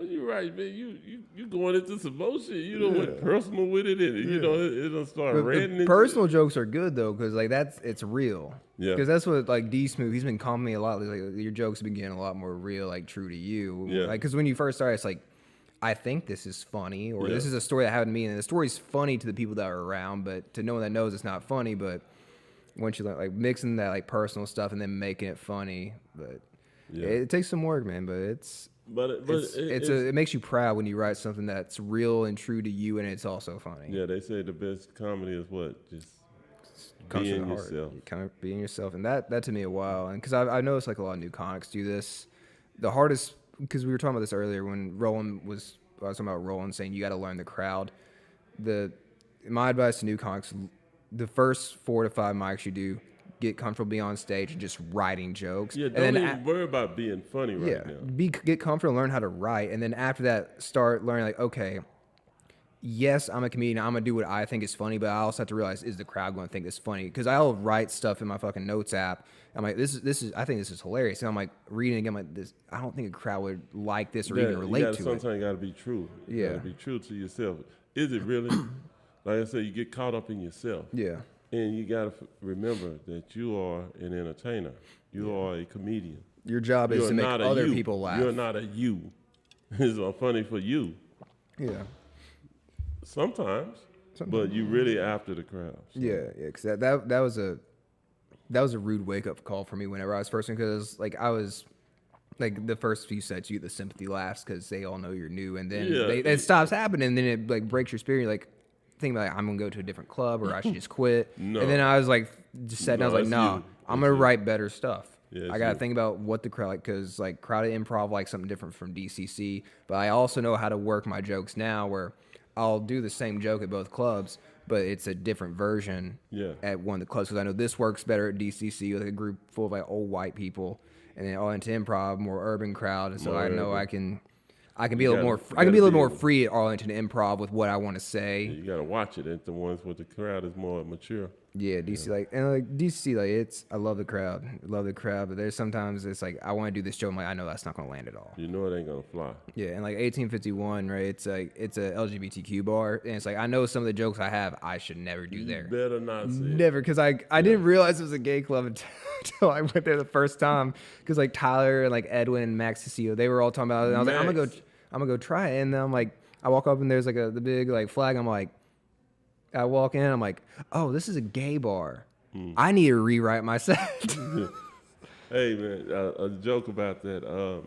Speaker 1: You're right, man. You going into some bullshit. You know, went personal with it, and you know it'll start
Speaker 2: But
Speaker 1: ranting.
Speaker 2: the personal jokes are good though, because like it's real.
Speaker 1: Yeah.
Speaker 2: Because that's what like D Smooth, he's been calling me a lot. Like your jokes have been getting a lot more real, like true to you.
Speaker 1: Yeah.
Speaker 2: Like because when you first started, it's like I think this is funny, or
Speaker 1: Yeah.
Speaker 2: this is a story that happened to me, and the story's funny to the people that are around, but to no one that knows, it's not funny. But once you like mixing that like personal stuff and then making it funny, but
Speaker 1: Yeah.
Speaker 2: it takes some work, man. But it makes you proud when you write something that's real and true to you, and it's also funny.
Speaker 1: Yeah, they say the best comedy is what? Just
Speaker 2: Comes from
Speaker 1: being
Speaker 2: the heart.
Speaker 1: yourself.
Speaker 2: You kind of being yourself, and that to me a while, and because I noticed like a lot of new comics do this. The hardest, because we were talking about this earlier when I was talking about Roland saying you got to learn the crowd. My advice to new comics: the first 4 to 5 mics you do, get comfortable being on stage and just writing jokes.
Speaker 1: Yeah,
Speaker 2: and
Speaker 1: don't
Speaker 2: then
Speaker 1: even worry about being funny right now.
Speaker 2: get comfortable, learn how to write, and then after that, start learning like, okay, yes, I'm a comedian, I'm gonna do what I think is funny, but I also have to realize, is the crowd going to think this funny? Because I'll write stuff in my fucking notes app. I'm like, this is, I think this is hilarious, and I'm like reading it again, I'm like, this, I don't think a crowd would like this or even relate to it.
Speaker 1: Sometimes you gotta be true. You gotta be true to yourself. Is it really? Like I said, you get caught up in yourself.
Speaker 2: Yeah.
Speaker 1: And you gotta remember that you are an entertainer. You are a comedian.
Speaker 2: Your job is to make other people laugh.
Speaker 1: You're not a you. It's funny for you.
Speaker 2: Yeah.
Speaker 1: Sometimes. But you really after the crowd. So.
Speaker 2: Yeah, because that was a rude wake up call for me whenever I was first, because like I was like the first few sets you get the sympathy laughs because they all know you're new, and then it stops happening, and then it like breaks your spirit. You're like thinking about like, I'm gonna go to a different club or I should just quit.
Speaker 1: No.
Speaker 2: And then I was like just sitting, I was like, no, I'm gonna write better stuff.
Speaker 1: Yeah,
Speaker 2: I gotta think about what the crowd like, because like crowded improv like something different from DCC, but I also know how to work my jokes now where I'll do the same joke at both clubs, but it's a different version at one of the clubs, because I know this works better at DCC with a group full of like old white people, and then all into improv, more urban crowd, and so I know I can be a little more. I can be a little more free at Arlington Improv with what I want to say.
Speaker 1: You gotta watch it. At the ones with the crowd is more mature.
Speaker 2: Yeah, DC like DC like I love the crowd, but there's sometimes it's like I want to do this show. I'm like, I know that's not gonna land at all.
Speaker 1: You know it ain't gonna fly.
Speaker 2: Yeah, and like 1851, right? It's like it's a LGBTQ bar, and it's like I know some of the jokes I have I should never do there.
Speaker 1: You better not say it.
Speaker 2: Never, because I didn't realize it was a gay club until I went there the first time. Because like Tyler and like Edwin and Max Cecilio, they were all talking about it, and I was like, I'm gonna go try it. And then I'm like, I walk up and there's like the big like flag. I'm like, I walk in, I'm like, oh, this is a gay bar. I need to rewrite my set.
Speaker 1: Hey man, a joke about that.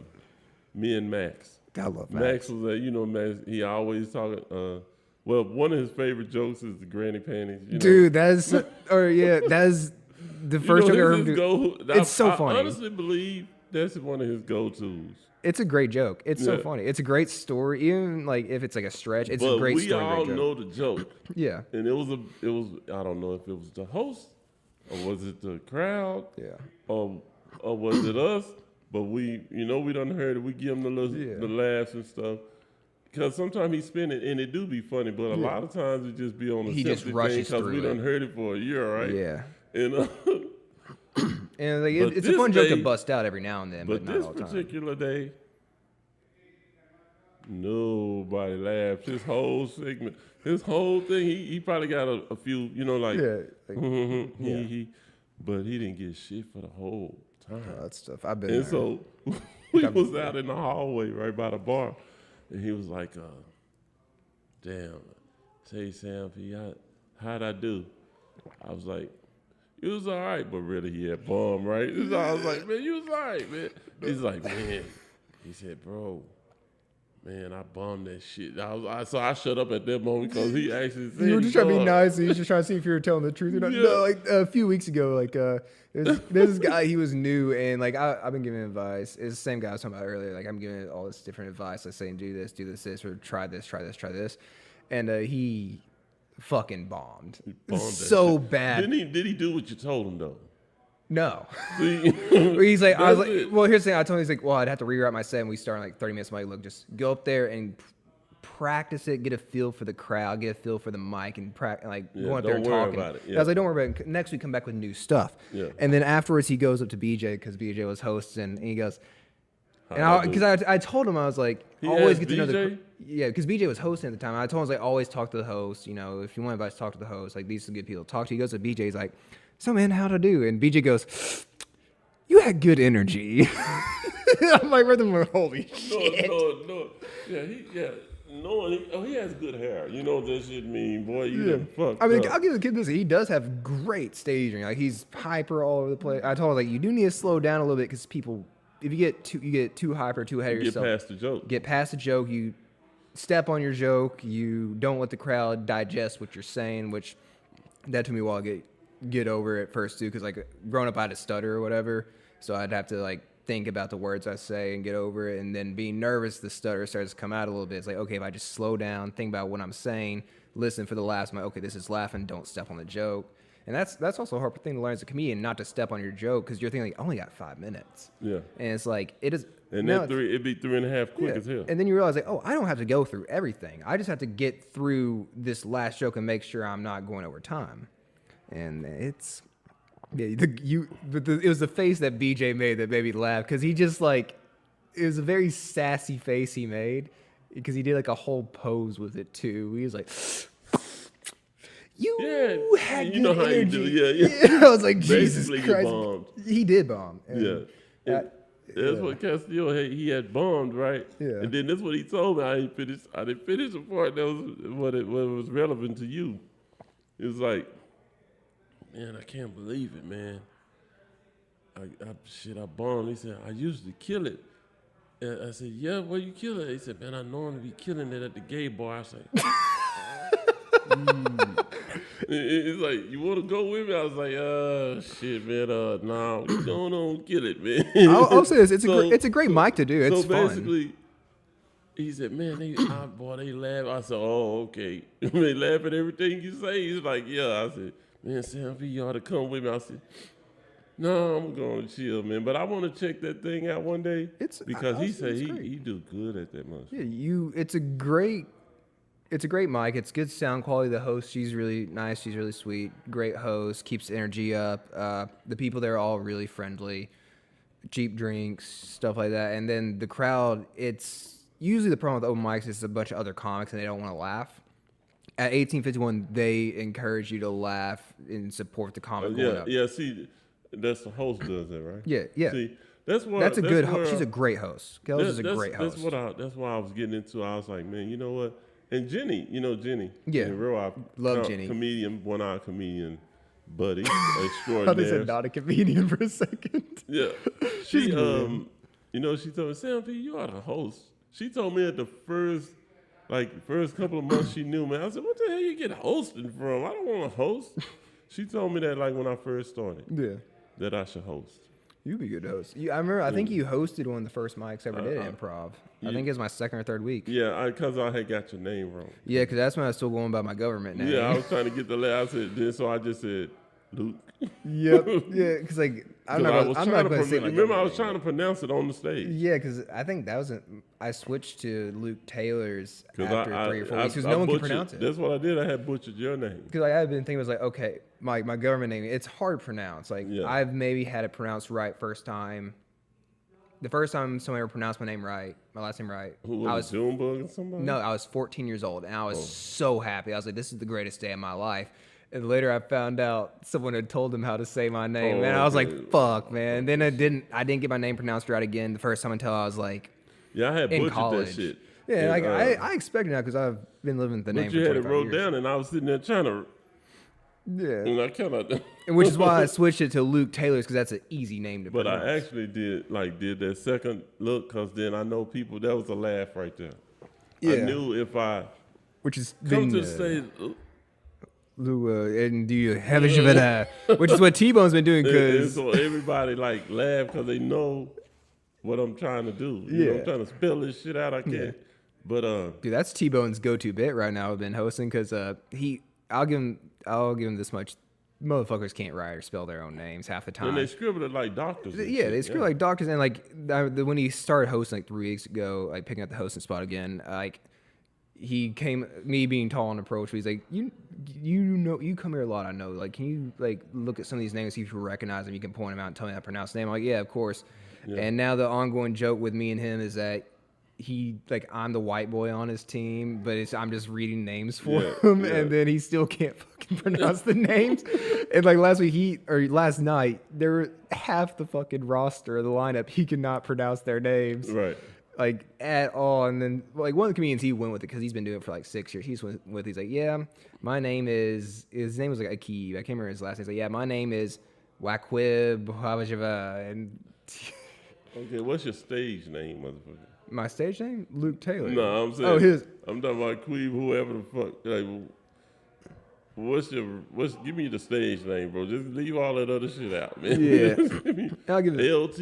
Speaker 1: Me and Max.
Speaker 2: I love
Speaker 1: Max was, Max. He always talking. Well, one of his favorite jokes is the granny panties.
Speaker 2: Dude, that's the first joke I heard him do. It's so funny.
Speaker 1: I honestly believe that's one of his go-tos.
Speaker 2: It's a great joke. It's so funny. It's a great story. Even like if it's like a stretch, it's a great story.
Speaker 1: We all know the joke.
Speaker 2: Yeah.
Speaker 1: And it was I don't know if it was the host or was it the crowd.
Speaker 2: Yeah.
Speaker 1: Or was it us? But we done heard it. We give him the laughs and stuff. Because sometimes he spin it and it do be funny, but a lot of times it just be on a
Speaker 2: just rushes
Speaker 1: because
Speaker 2: through
Speaker 1: we done heard it for a year, right?
Speaker 2: Yeah.
Speaker 1: And
Speaker 2: and like it's a fun joke to bust out every now and then, but not
Speaker 1: this
Speaker 2: all the time.
Speaker 1: particular day, nobody laughed. His whole segment, his whole thing, he probably got a few, but he didn't get shit for the whole time.
Speaker 2: That stuff. I've been
Speaker 1: And
Speaker 2: there.
Speaker 1: so we was out in the hallway right by the bar, and he was like, damn, tell you, Sam, how'd I do? I was like, it was all right, but really he had bum, right? So I was like, man, you was all right, man. He's like, man. He said, bro, man, I bummed that shit. So I shut up at that moment because he actually said
Speaker 2: you were just trying to be nice. And you were just trying to see if you were telling the truth or not. No, like a few weeks ago, like there's this guy. He was new, and like I've been giving advice. It's the same guy I was talking about earlier. Like I'm giving all this different advice. Like saying do this, or try this, or try this. And he fucking bombed.
Speaker 1: Bombed that
Speaker 2: So
Speaker 1: shit.
Speaker 2: bad.
Speaker 1: Did he do what you told him though?
Speaker 2: No.
Speaker 1: See?
Speaker 2: He's like, I was
Speaker 1: That's
Speaker 2: like,
Speaker 1: it.
Speaker 2: well, here's the thing. I told him, he's like, well, I'd have to rewrite my set, and we start in like 30 minutes. I'm like, look, just go up there and practice it, get a feel for the crowd, get a feel for the mic, and go out there and
Speaker 1: don't worry
Speaker 2: talk.
Speaker 1: about it,
Speaker 2: I
Speaker 1: yeah.
Speaker 2: was like, don't worry about it. Next week, come back with new stuff.
Speaker 1: Yeah.
Speaker 2: And then afterwards, he goes up to BJ because BJ was hosting, and he goes,
Speaker 1: How
Speaker 2: and
Speaker 1: I do?
Speaker 2: because I told him, I was like,
Speaker 1: He
Speaker 2: always
Speaker 1: asked
Speaker 2: get to know the
Speaker 1: BJ?
Speaker 2: yeah, because BJ was hosting at the time. I told him, I was like, always talk to the host. You know, if you want advice, talk to the host. Like, these are good people to talk to. He goes to BJ, he's like, so man, how'd I do? And BJ goes, you had good energy. I'm like, holy shit.
Speaker 1: No. Yeah, he has good hair. You know what that shit mean, boy. You done fucked
Speaker 2: I mean,
Speaker 1: up.
Speaker 2: I'll give the kid this. He does have great staging. Like, he's hyper all over the place. I told him, like, you do need to slow down a little bit because people, if you get too hyper, too ahead of
Speaker 1: Get
Speaker 2: yourself.
Speaker 1: past the joke.
Speaker 2: Get past the joke. You step on your joke. You don't let the crowd digest what you're saying, which that took me a while to get over at first too, because like growing up I had a stutter or whatever, so I'd have to like think about the words I say and get over it, and then being nervous, the stutter starts to come out a little bit. It's like, okay, if I just slow down, think about what I'm saying, listen for the laughs, I'm like, okay, this is laughing, don't step on the joke. And that's also a hard thing to learn as a comedian, not to step on your joke, because you're thinking like, I only got 5 minutes.
Speaker 1: Yeah.
Speaker 2: And it's like, it is.
Speaker 1: And
Speaker 2: now
Speaker 1: then it'd be 3.5 quick as hell.
Speaker 2: And then you realize like, oh, I don't have to go through everything. I just have to get through this last joke and make sure I'm not going over time. And it's, yeah, it was the face that BJ made that made me laugh, because he just like, it was a very sassy face he made, because he did like a whole pose with it too. He was like, you had
Speaker 1: you
Speaker 2: good
Speaker 1: know how you
Speaker 2: energy.
Speaker 1: do, yeah.
Speaker 2: I was like, Jesus
Speaker 1: Basically, you
Speaker 2: Christ.
Speaker 1: bombed.
Speaker 2: He did bomb. And
Speaker 1: Yeah. That's
Speaker 2: yeah.
Speaker 1: what Castillo he had bombed, right?
Speaker 2: Yeah.
Speaker 1: And then that's what he told me. I didn't finish the part that was what was relevant to you. It was like, man, I can't believe it, man. I bombed. He said, I usually kill it. And I said, yeah, where you kill it? He said, man, I normally be killing it at the gay bar. I said, It's like, you want to go with me? I was like, shit, man, nah, we don't kill it, man.
Speaker 2: I'll say this:
Speaker 1: So-
Speaker 2: it's a great mic to do. It's
Speaker 1: so
Speaker 2: fun.
Speaker 1: basically, he said, man, they laugh. I said, oh, okay. They laugh at everything you say. He's like, yeah. I said, man, Sam P, you ought to come with me. I said, no, I'm going to chill, man. But I want to check that thing out one day. Because he said he do good at that much.
Speaker 2: Yeah, it's a great mic. It's good sound quality. The host, she's really nice. She's really sweet. Great host. Keeps the energy up. The people there are all really friendly. Cheap drinks, stuff like that. And then the crowd, it's usually the problem with open mics is a bunch of other comics and they don't want to laugh. At 1851, they encourage you to laugh and support the comic going up.
Speaker 1: Yeah, see, that's the host does that, right?
Speaker 2: Yeah.
Speaker 1: See, that's why.
Speaker 2: That's a good host. She's a great host. Kells is a great host.
Speaker 1: That's why I was getting into. I was like, man, you know what? And Jenny, Jenny.
Speaker 2: Yeah.
Speaker 1: Real
Speaker 2: Love Jenny.
Speaker 1: Comedian, one-eyed comedian, buddy,
Speaker 2: I thought
Speaker 1: extraordinaire.
Speaker 2: they said not a comedian for a second.
Speaker 1: Yeah.
Speaker 2: She's
Speaker 1: She
Speaker 2: good.
Speaker 1: she told me, Sam P, you are the host. She told me at the first couple of months she knew me. I said, what the hell you get hosting from? I don't want to host. She told me that like when I first started,
Speaker 2: Yeah.
Speaker 1: that I should host.
Speaker 2: You'd be a good host. I remember, I think you hosted one of the first mics I ever did at Improv. I think it was my second or third week.
Speaker 1: Yeah, because I had got your name wrong.
Speaker 2: Yeah, because that's when I was still going by my government name.
Speaker 1: Yeah, I was trying to get the last. So I just said Luke.
Speaker 2: Yep. Yeah, because like I'm not going to say my
Speaker 1: remember, I was
Speaker 2: government
Speaker 1: trying to pronounce it on the stage.
Speaker 2: name. Yeah, because I think that was I switched to Luke Taylor's after 3 or 4 weeks because
Speaker 1: I
Speaker 2: no one could
Speaker 1: butchered-
Speaker 2: pronounce it.
Speaker 1: That's what I did. I had butchered your name.
Speaker 2: Because like, I had been thinking, it was like, okay, my government name, it's hard to pronounce. Like,
Speaker 1: Yeah.
Speaker 2: I've maybe had it pronounced right first time. The first time someone ever pronounced my name right, my last name right,
Speaker 1: Who
Speaker 2: I
Speaker 1: was it, Junebug or somebody?
Speaker 2: No, I was 14 years old, and I was so happy. I was like, this is the greatest day of my life. And later I found out someone had told him how to say my name,
Speaker 1: Oh,
Speaker 2: and I was
Speaker 1: okay.
Speaker 2: like, fuck, man. And then I didn't get my name pronounced right again the first time until I was like
Speaker 1: Yeah, I had
Speaker 2: in
Speaker 1: butchered
Speaker 2: college.
Speaker 1: that shit.
Speaker 2: Yeah,
Speaker 1: And,
Speaker 2: like, I expect it now because I've been living the name
Speaker 1: but
Speaker 2: for
Speaker 1: you had it
Speaker 2: 25
Speaker 1: wrote
Speaker 2: years.
Speaker 1: down, and I was sitting there trying to.
Speaker 2: Yeah.
Speaker 1: And I kind of.
Speaker 2: Which is why I switched it to Luke Taylor's because that's an easy name to
Speaker 1: But
Speaker 2: pronounce.
Speaker 1: I actually did that second look because then I know people. That was a laugh right there. I
Speaker 2: Yeah.
Speaker 1: knew if I
Speaker 2: which is
Speaker 1: come
Speaker 2: been,
Speaker 1: to say.
Speaker 2: Lou, and do you have a which is what T-Bone's been doing
Speaker 1: And
Speaker 2: because
Speaker 1: so everybody like laugh because they know what I'm trying to do. You know,
Speaker 2: Yeah.
Speaker 1: I'm trying to spell this shit out. I can't. But
Speaker 2: dude, that's T-Bone's go-to bit right now. I've been hosting because I I'll give him this much. Motherfuckers can't write or spell their own names half the time.
Speaker 1: And they scribble it like doctors. and
Speaker 2: Yeah,
Speaker 1: shit,
Speaker 2: they screw like doctors, and like when he started hosting like 3 weeks ago, like picking up the hosting spot again, like he came, me being tall and approach, he's like, you know, you come here a lot, I know, like, can you like look at some of these names, see if you recognize them, you can point them out and tell me how to pronounce the name. I'm like, yeah, of course.
Speaker 1: Yeah.
Speaker 2: And now the ongoing joke with me and him is that he, like, I'm the white boy on his team, but I'm just reading names for him, and then he still can't fucking pronounce the names. And like last night, there were half the fucking roster of the lineup, he could not pronounce their names.
Speaker 1: Right.
Speaker 2: Like at all. And then like one of the comedians, he went with it because he's been doing it for like 6 years. He's like, yeah, my name is, his name was like Akib. I can't remember his last name. He's like, yeah, my name is Wakwib Habajava. And
Speaker 1: Okay, what's your stage name, motherfucker?
Speaker 2: my stage name? Luke Taylor.
Speaker 1: No, I'm saying.
Speaker 2: Oh, his.
Speaker 1: I'm talking about Queeb, whoever the fuck. Like, give me the stage name, bro. Just leave all that other shit out, man.
Speaker 2: Yeah. I'll give it
Speaker 1: LT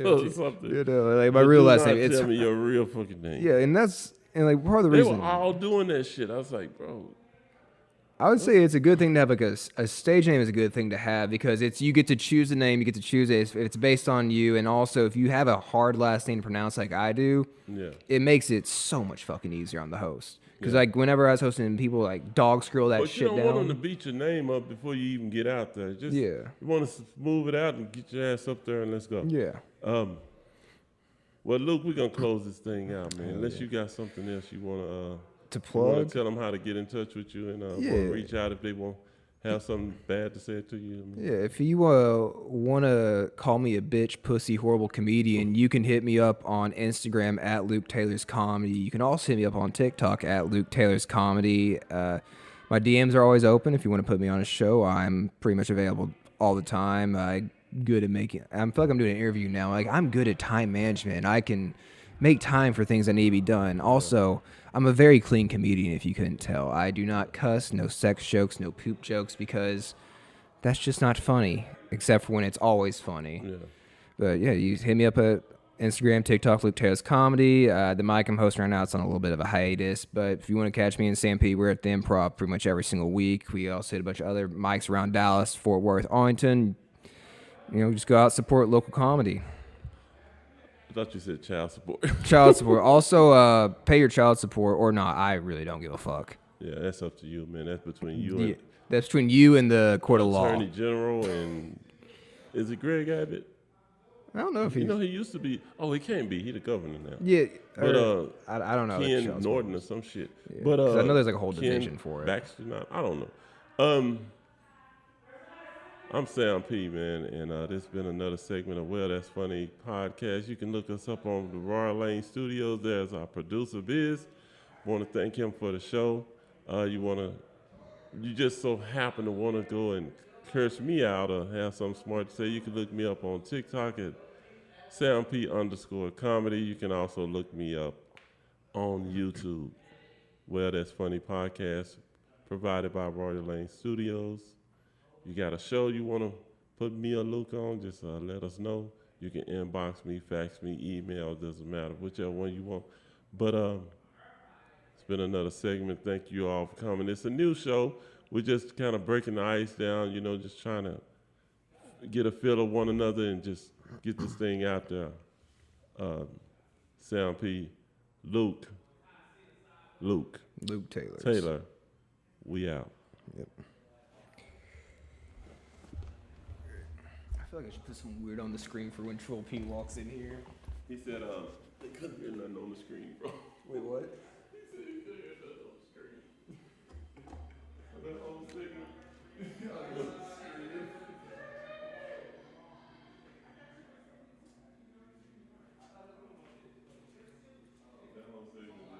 Speaker 1: or something.
Speaker 2: You know, like my
Speaker 1: But
Speaker 2: real
Speaker 1: do
Speaker 2: last
Speaker 1: not
Speaker 2: name.
Speaker 1: Tell me your real fucking name.
Speaker 2: Yeah, and like part of the
Speaker 1: They
Speaker 2: reason.
Speaker 1: were all doing that shit. I was like, bro.
Speaker 2: I would say it's a good thing to have like a stage name is a good thing to have because you get to choose the name, you get to choose it. If it's based on you, and also if you have a hard last name to pronounce like I do, it makes it so much fucking easier on the host. Because like whenever I was hosting, people like dog scroll that
Speaker 1: But
Speaker 2: shit
Speaker 1: you don't
Speaker 2: down.
Speaker 1: want them to beat your name up before you even get out there. Just you want to move it out and get your ass up there and let's go.
Speaker 2: Yeah.
Speaker 1: Well, Luke, we're gonna close this thing out, man. Unless you got something else you wanna
Speaker 2: to
Speaker 1: you wanna
Speaker 2: plug.
Speaker 1: tell them how to get in touch with you and wanna reach out if they want have something bad to say to you. I mean,
Speaker 2: Yeah, if you want to call me a bitch, pussy, horrible comedian, you can hit me up on Instagram at Luke Taylor's Comedy. You can also hit me up on TikTok at Luke Taylor's Comedy. My DMs are always open. If you want to put me on a show, I'm pretty much available all the time. I feel like I'm doing an interview now. Like I'm good at time management. I can make time for things that need to be done. Also, I'm a very clean comedian, if you couldn't tell. I do not cuss, no sex jokes, no poop jokes, because that's just not funny, except for when it's always funny.
Speaker 1: yeah.
Speaker 2: But yeah, you hit me up at Instagram, TikTok, Luke Taylor's Comedy. The mic I'm hosting right now, it's on a little bit of a hiatus. But if you want to catch me in San Pete, we're at the Improv pretty much every single week. We also hit a bunch of other mics around Dallas, Fort Worth, Arlington. You know, just go out, support local comedy.
Speaker 1: I thought you said child support.
Speaker 2: Child support. Also, pay your child support or not. I really don't give a fuck.
Speaker 1: Yeah, that's up to you, man. That's between you and
Speaker 2: That's between you and the court of law.
Speaker 1: Attorney General and is it Greg Abbott?
Speaker 2: I don't know if
Speaker 1: You know he used to be. Oh, he can't be. He the governor now.
Speaker 2: Yeah,
Speaker 1: But
Speaker 2: I don't know.
Speaker 1: Ken Norton or some shit.
Speaker 2: Yeah,
Speaker 1: But
Speaker 2: 'cause I know there's like a whole
Speaker 1: Ken
Speaker 2: division for it.
Speaker 1: Baxter, not. I don't know. I'm Sam P, man, and this has been another segment of Well That's Funny podcast. You can look us up on the Royal Lane Studios. There's our producer Biz. Want to thank him for the show. You just so happen to want to go and curse me out or have something smart to say, you can look me up on TikTok at SamP_comedy. You can also look me up on YouTube. Well That's Funny podcast provided by Royal Lane Studios. You got a show you want to put me or Luke on, just let us know. You can inbox me, fax me, email, doesn't matter, whichever one you want. But it's been another segment. Thank you all for coming. It's a new show. We're just kind of breaking the ice down, you know, just trying to get a feel of one another and just get this thing out there. Sam P, Luke Taylor, we out.
Speaker 2: Yep. I feel like I should put some weird on the screen for when Troll P walks in here.
Speaker 1: He said they couldn't hear nothing on the screen, bro.
Speaker 2: Wait, what?
Speaker 1: He said he couldn't hear nothing on the screen. That whole segment. That whole segment.